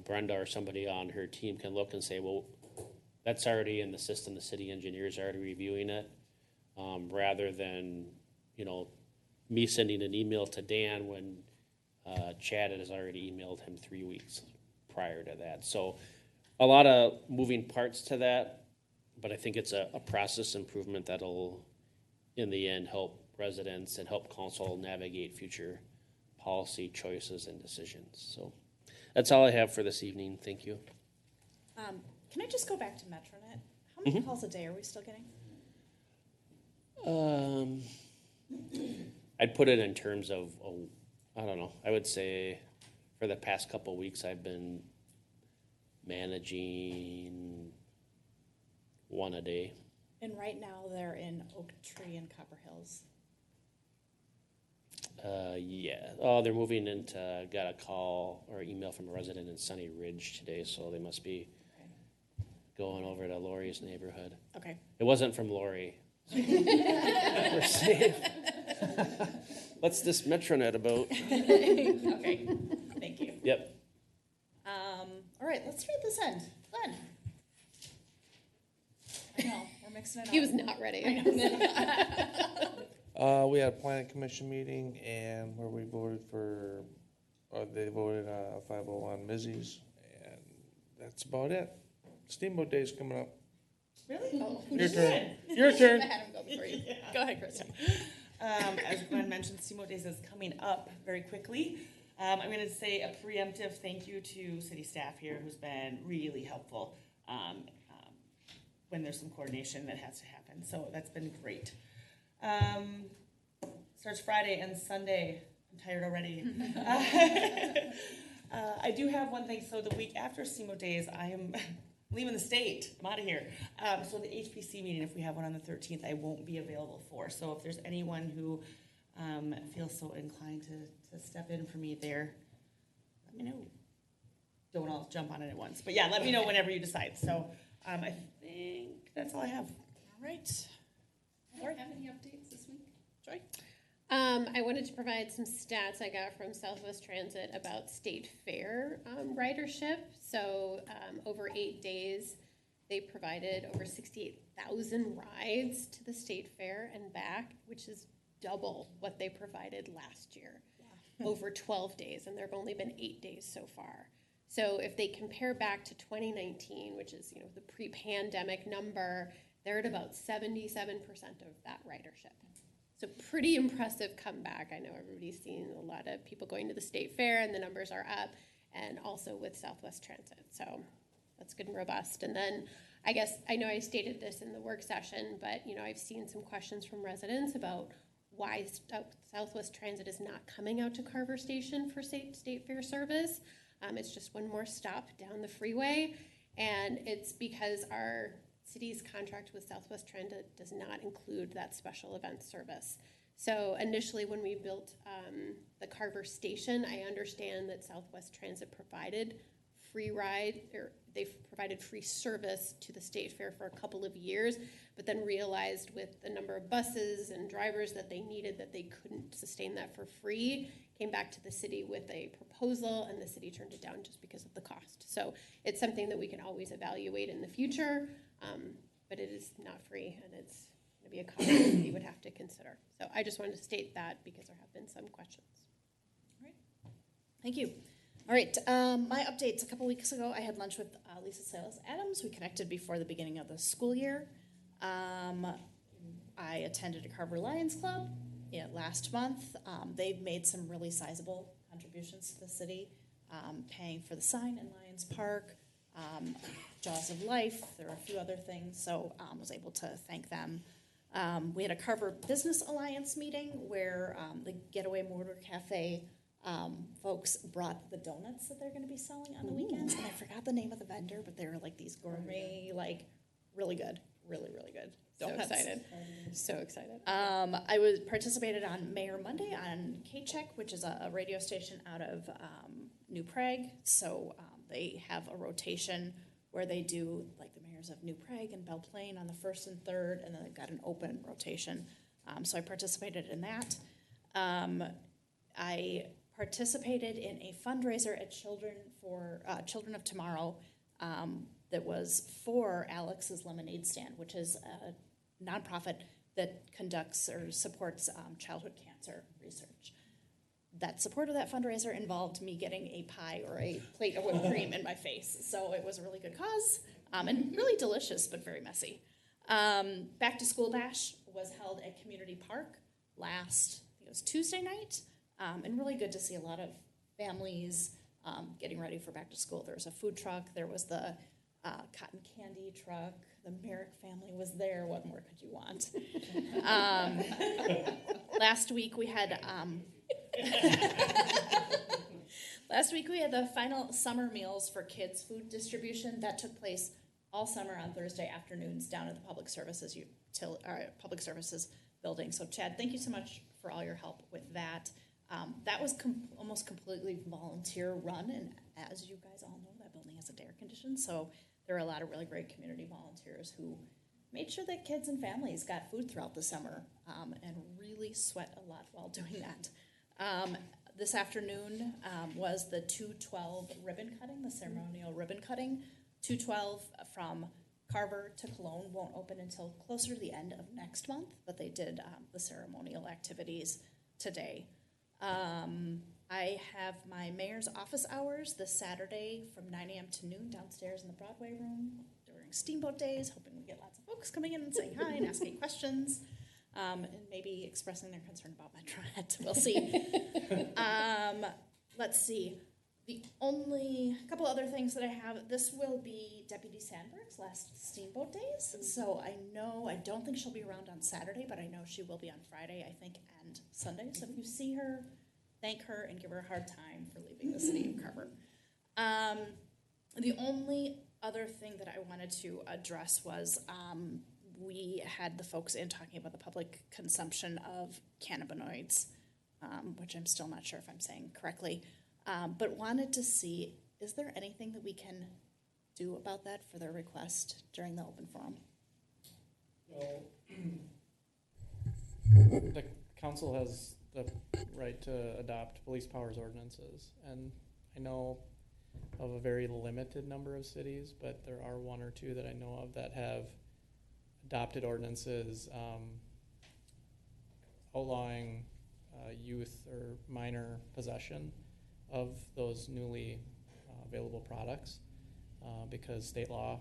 Brenda or somebody on her team can look and say, well, that's already in the system. The city engineer's already reviewing it. Rather than, me sending an email to Dan when Chad has already emailed him 3 weeks prior to that. So a lot of moving parts to that, but I think it's a process improvement that'll, in the end, help residents and help council navigate future policy choices and decisions. So that's all I have for this evening. Thank you. Can I just go back to Metronet? How many calls a day are we still getting? I'd put it in terms of, I don't know, I would say for the past couple of weeks I've been managing 1 a day. And right now they're in Oak Tree and Copper Hills. Yeah. Oh, they're moving into, got a call or email from a resident in Sunny Ridge today, so they must be going over to Lori's neighborhood. Okay. It wasn't from Lori. We're safe. What's this Metronet about? Okay, thank you. Yep. All right, let's try this end. Glenn. I know, we're mixing it up. He was not ready. We had a planning commission meeting and where we voted for, they voted 501 Mizzies, and that's about it. Steamboat Day's coming up. Really? Oh, Your turn. Your turn. I had him go before you. Go ahead, Kristen. As Glenn mentioned, SEMO Days is coming up very quickly. I'm going to say a preemptive thank you to city staff here who's been really helpful when there's some coordination that has to happen. So that's been great. Starts Friday and Sunday. I'm tired already. I do have one thing. So the week after SEMO Days, I am leaving the state. I'm out of here. So the HPC meeting, if we have one on the 13th, I won't be available for. So if there's anyone who feels so inclined to step in for me there, let me know. Don't all jump on it at once. But yeah, let me know whenever you decide. So I think that's all I have. All right. Do you have any updates this week? Joy? I wanted to provide some stats I got from Southwest Transit about State Fair ridership. So over 8 days, they provided over 68,000 rides to the State Fair and back, which is double what they provided last year. Over 12 days, and there have only been 8 days so far. So if they compare back to 2019, which is the pre-pandemic number, they're at about 77% of that ridership. So pretty impressive comeback. I know everybody's seen a lot of people going to the State Fair, and the numbers are up, and also with Southwest Transit. So that's good and robust. And then I guess I know I stated this in the work session, but I've seen some questions from residents about why Southwest Transit is not coming out to Carver Station for State Fair service. It's just one more stop down the freeway, and it's because our city's contract with Southwest Transit does not include that special event service. So initially when we built the Carver Station, I understand that Southwest Transit provided free ride, or they've provided free service to the State Fair for a couple of years, but then realized with the number of buses and drivers that they needed that they couldn't sustain that for free, came back to the city with a proposal, and the city turned it down just because of the cost. So it's something that we can always evaluate in the future, but it is not free, and it's going to be a cost that you would have to consider. So I just wanted to state that because there have been some questions. All right. Thank you. All right, my updates. A couple weeks ago, I had lunch with Lisa Salas Adams. We connected before the beginning of the school year. I attended a Carver Lions Club last month. They've made some really sizable contributions to the city, paying for the sign in Lions Park, Jaws of Life. There are a few other things, so I was able to thank them. We had a Carver Business Alliance meeting where the Getaway Motor Cafe folks brought the donuts that they're going to be selling on the weekends, and I forgot the name of the vendor, but they were like these gourmet, like really good, really good donuts. So excited. I participated on Mayor Monday on K-Check, which is a radio station out of New Prague. So they have a rotation where they do like the mayors of New Prague and Belle Plaine on the 1st and 3rd, and then they've got an open rotation. So I participated in that. I participated in a fundraiser at Children of Tomorrow that was for Alex's Lemonade Stand, which is a nonprofit that conducts or supports childhood cancer research. That support of that fundraiser involved me getting a pie or a plate of whipped cream in my face. So it was a really good cause and really delicious, but very messy. Back to School Bash was held at Community Park last, I think it was Tuesday night. And really good to see a lot of families getting ready for back to school. There was a food truck. There was the cotton candy truck. The Merrick family was there. What more could you want? Last week we had the final summer meals for kids food distribution that took place all summer on Thursday afternoons down at the Public Services building. So Chad, thank you so much for all your help with that. That was almost completely volunteer run, and as you guys all know, that building has air conditioning, so there are a lot of really great community volunteers who made sure that kids and families got food throughout the summer and really sweat a lot while doing that. This afternoon was the 212 ribbon cutting, the ceremonial ribbon cutting. 212 from Carver to Cologne won't open until closer to the end of next month, but they did the ceremonial activities today. I have my mayor's office hours this Saturday from 9 a.m. to noon downstairs in the Broadway room during Steamboat Days, hoping we get lots of folks coming in and saying hi and asking questions. and maybe expressing their concern about Metronet. We'll see. Let's see. The only couple other things that I have, this will be Deputy Sandberg's last Steamboat Days. So I don't think she'll be around on Saturday, but I know she will be on Friday, I think, and Sunday. So if you see her, thank her and give her a hard time for leaving the city of Carver. The only other thing that I wanted to address was we had the folks in talking about the public consumption of cannabinoids, which I'm still not sure if I'm saying correctly, but wanted to see, is there anything that we can do about that for their request during the open forum? Well, the council has the right to adopt police powers ordinances, and I know of a very limited number of cities, but there are one or two that I know of that have adopted ordinances outlawing youth or minor possession of those newly available products because state law,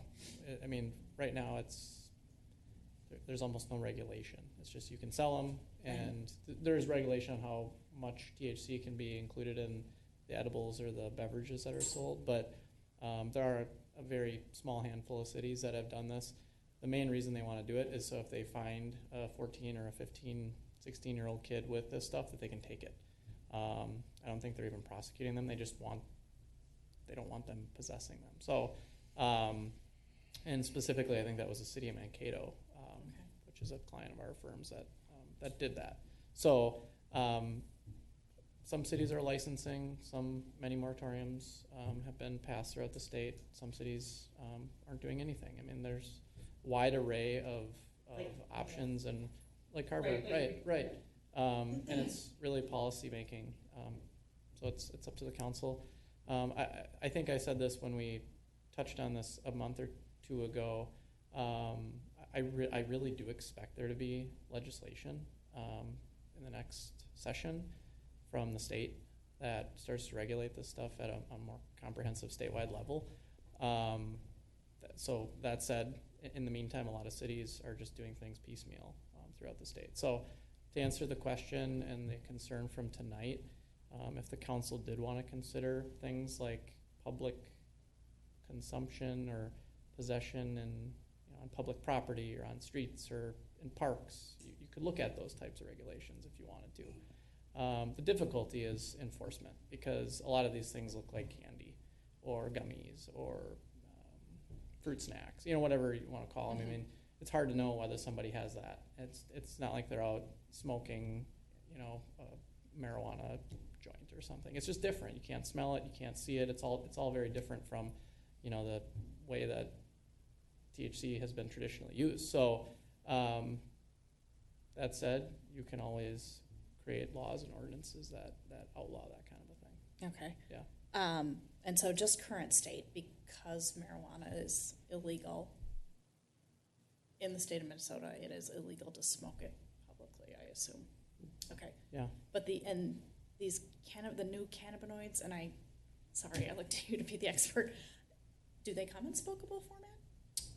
I mean, right now there's almost no regulation. It's just you can sell them, and there's regulation on how much THC can be included in the edibles or the beverages that are sold, but there are a very small handful of cities that have done this. The main reason they want to do it is so if they find a 14 or a 15, 16-year-old kid with this stuff, that they can take it. I don't think they're even prosecuting them. They don't want them possessing them. So, and specifically, I think that was the city of Mankato, which is a client of our firms that did that. So, some cities are licensing. Many moratoriums have been passed throughout the state. Some cities aren't doing anything. I mean, there's a wide array of options, and like Carver, right. And it's really policy making. So it's up to the council. I think I said this when we touched on this a month or two ago. I really do expect there to be legislation in the next session from the state that starts to regulate this stuff at a more comprehensive statewide level. So that said, in the meantime, a lot of cities are just doing things piecemeal throughout the state. So to answer the question and the concern from tonight, if the council did want to consider things like public consumption or possession on public property or on streets or in parks, you could look at those types of regulations if you wanted to. The difficulty is enforcement, because a lot of these things look like candy or gummies or fruit snacks, whatever you want to call them. I mean, it's hard to know whether somebody has that. It's not like they're out smoking, a marijuana joint or something. It's just different. You can't smell it. You can't see it. It's all very different from, the way that THC has been traditionally used. So that said, you can always create laws and ordinances that outlaw that kind of a thing. Okay. Yeah. And so just current state, because marijuana is illegal in the state of Minnesota, it is illegal to smoke it publicly, I assume. Okay. Yeah. But the new cannabinoids, and I looked at you to be the expert. Do they come in smokable format?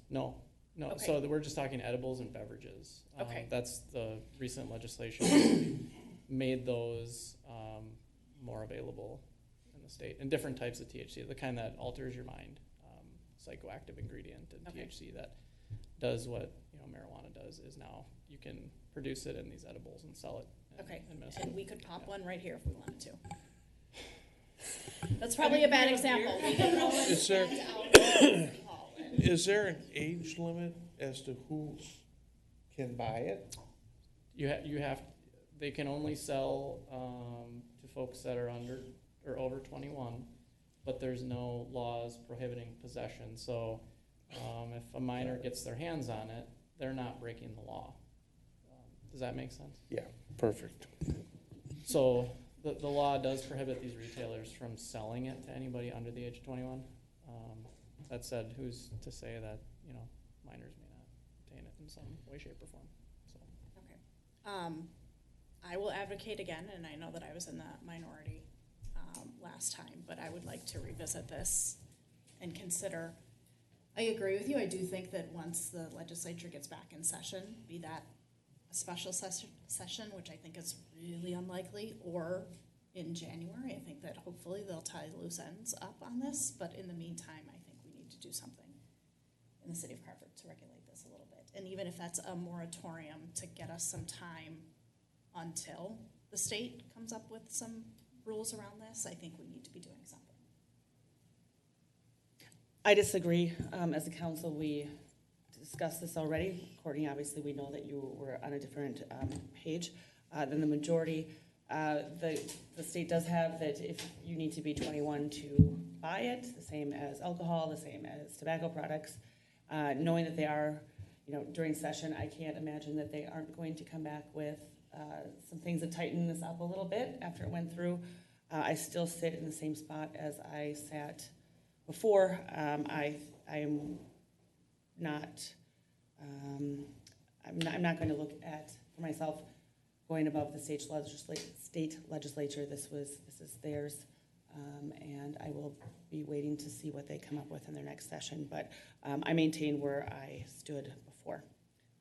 No. Okay. So we're just talking edibles and beverages. Okay. That's the recent legislation made those more available in the state, and different types of THC, the kind that alters your mind, psychoactive ingredient in THC that does what marijuana does. Is now you can produce it in these edibles and sell it. In Minnesota. And we could pop one right here if we wanted to. That's probably a bad example. Is there an age limit as to who can buy it? They can only sell to folks that are under or over 21, but there's no laws prohibiting possession. So if a minor gets their hands on it, they're not breaking the law. Does that make sense? Yeah, perfect. So the law does prohibit these retailers from selling it to anybody under the age of 21. That said, who's to say that minors may not obtain it in some way, shape, or form? So. Okay. I will advocate again, and I know that I was in the minority last time, but I would like to revisit this and consider. I agree with you. I do think that once the legislature gets back in session, be that a special session, which I think is really unlikely, or in January. I think that hopefully they'll tie loose ends up on this, but in the meantime, I think we need to do something in the city of Carver to regulate this a little bit. And even if that's a moratorium to get us some time until the state comes up with some rules around this, I think we need to be doing something. I disagree. As a council, we discussed this already. Courtney, obviously, we know that you were on a different page than the majority. The state does have that if you need to be 21 to buy it, the same as alcohol, the same as tobacco products. Knowing that they are, during session, I can't imagine that they aren't going to come back with some things that tighten this up a little bit after it went through. I still sit in the same spot as I sat before. I'm not going to look at for myself going above the state legislature. This is theirs, and I will be waiting to see what they come up with in their next session. But I maintain where I stood before.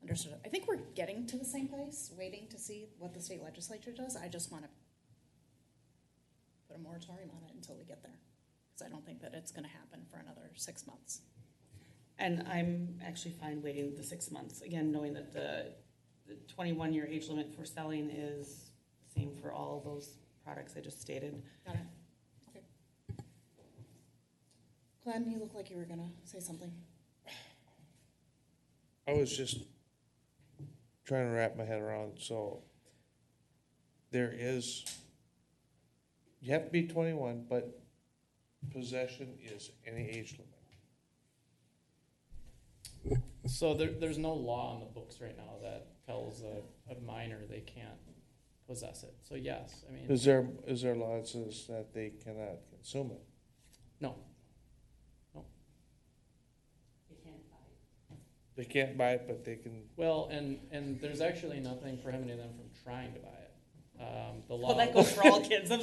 Understood. I think we're getting to the same place, waiting to see what the state legislature does. I just want to put a moratorium on it until we get there, because I don't think that it's going to happen for another 6 months. And I'm actually fine waiting the 6 months. Again, knowing that the 21-year age limit for selling is the same for all of those products I just stated. Got it. Okay. Glenn, you look like you were going to say something. I was just trying to wrap my head around, so you have to be 21, but possession is any age limit. So there's no law on the books right now that tells a minor they can't possess it. So yes, I mean. Is there a law that says that they cannot consume it? No. They can't buy it, but they can. Well, and there's actually nothing prohibiting them from trying to buy it. The law. Well, that goes for all kids. Yeah,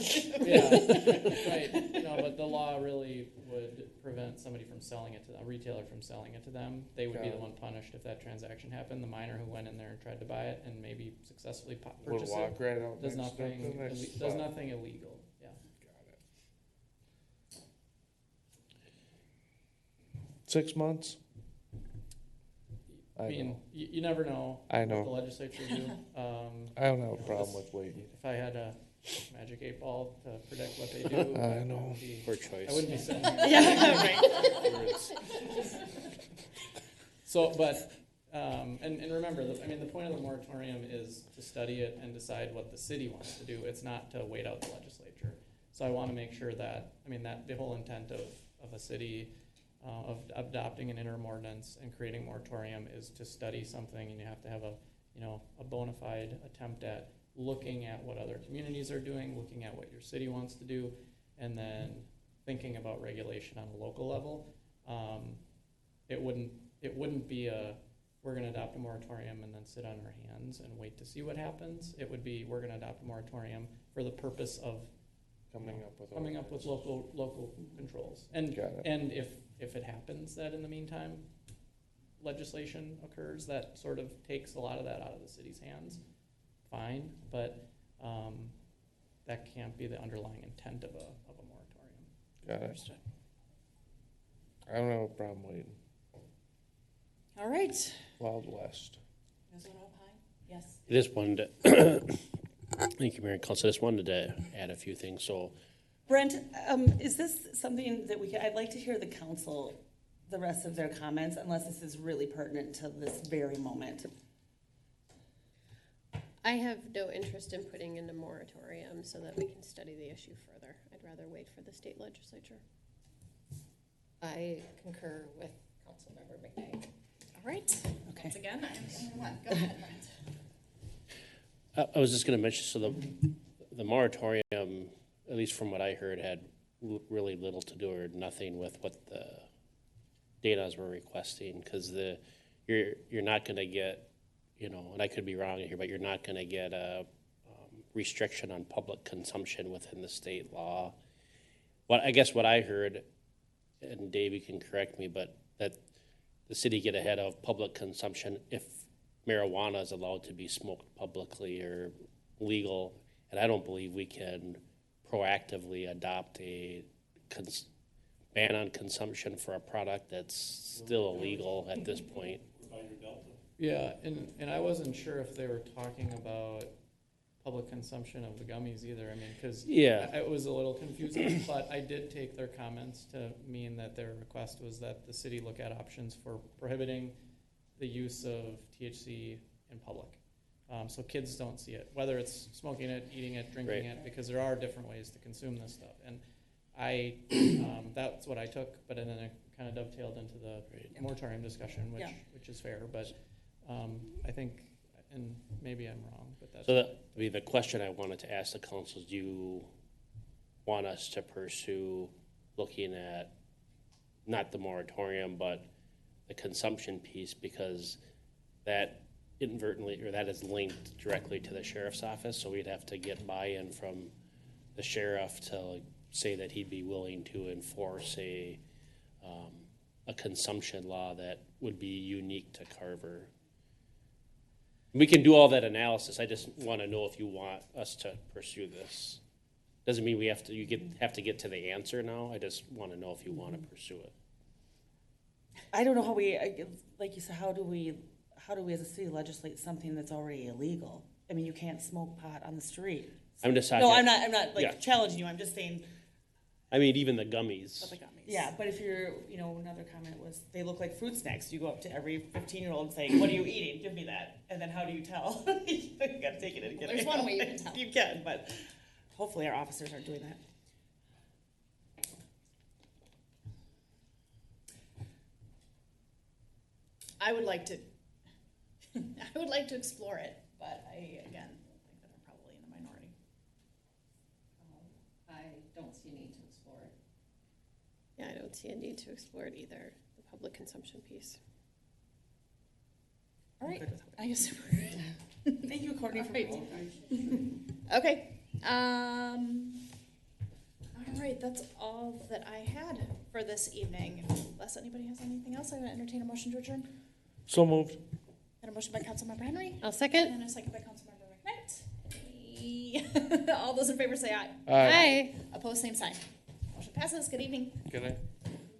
right. No, but the law really would prevent somebody from selling it to them, a retailer from selling it to them. They would be the one punished if that transaction happened. The minor who went in there and tried to buy it and maybe successfully purchased walk it right out does next to nothing. the next Does spot. nothing illegal. Yeah. Got it. 6 months. I mean, you never know. I know. What the legislature do. I don't have a problem with waiting. If I had a magic 8 ball to predict what they do, I know. For choice. I wouldn't be sitting here. Yeah, right. So, but, and remember, the point of the moratorium is to study it and decide what the city wants to do. It's not to wait out the legislature. So I want to make sure that, that the whole intent of a city of adopting an interim ordinance and creating a moratorium is to study something, and you have to have a bona fide attempt at looking at what other communities are doing, looking at what your city wants to do, and then thinking about regulation on a local level. It wouldn't be we're going to adopt a moratorium and then sit on our hands and wait to see what happens. It would be we're going to adopt a moratorium for the purpose of coming up with local controls. And if it happens that in the meantime legislation occurs that sort of takes a lot of that out of the city's hands, fine, but that can't be the underlying intent of a moratorium. Got it. I don't have a problem waiting. All right. Wild West. You guys want to opine? Yes. I just wanted to, thank you, Mayor and Council. I just wanted to add a few things. So, Brent, is this something that I'd like to hear the council, the rest of their comments, unless this is really pertinent to this very moment. I have no interest in putting in a moratorium so that we can study the issue further. I'd rather wait for the state legislature. I concur with Councilmember McKnight. All right. Okay. Once again, I'm the only one. Go ahead, Brent. I was just going to mention, so the moratorium, at least from what I heard, had really little to do or nothing with what the Danas were requesting, because you're not going to get, and I could be wrong here, but you're not going to get a restriction on public consumption within the state law. What I heard, and Dave, you can correct me, but that the city get ahead of public consumption if marijuana is allowed to be smoked publicly or legal, and I don't believe we can proactively adopt a ban on consumption for a product that's still illegal at this point. Yeah, and I wasn't sure if they were talking about public consumption of the gummies either. I mean, because Yeah. it was a little confusing, but I did take their comments to mean that their request was that the city look at options for prohibiting the use of THC in public. So kids don't see it, whether it's smoking it, eating it, drinking Right. it, because there are different ways to consume this stuff. And that's what I took, but then it kind of dovetailed into the moratorium discussion, which is fair. But I think, and maybe I'm wrong, but that's. So the question I wanted to ask the council is, do you want us to pursue looking at not the moratorium, but the consumption piece, because that inadvertently, or that is linked directly to the sheriff's office, so we'd have to get buy-in from the sheriff to say that he'd be willing to enforce a consumption law that would be unique to Carver. We can do all that analysis. I just want to know if you want us to pursue this. Doesn't mean we have to. Have to get to the answer now. I just want to know if you want to pursue it. I don't know how like you said, how do we as a city legislate something that's already illegal? I mean, you can't smoke pot on the street. I'm just talking. No, I'm not like Yeah. challenging you. I'm just saying. I mean, even the gummies. Yeah, but if you're, another comment was, they look like fruit snacks. You go up to every 15-year-old and say, what are you eating? Give me that. And then how do you tell? You gotta take it and get it. There's one way you can tell. You can, but hopefully our officers aren't doing that. I would like to explore it, but I, again, think that I'm probably in the minority. I don't see a need to explore it. Yeah, I don't see a need to explore it either, the public consumption piece. All right, I guess. Thank you, Courtney, for Right. Okay. All right, that's all that I had for this evening. Unless anybody has anything else, I'm going to entertain a motion to adjourn. So moved. And a motion by Councilmember Henry. I'll second. And a second by Councilmember McKnight. All those in favor say aye. Aye. Opposed, same sign. Motion passes. Good evening. Good night.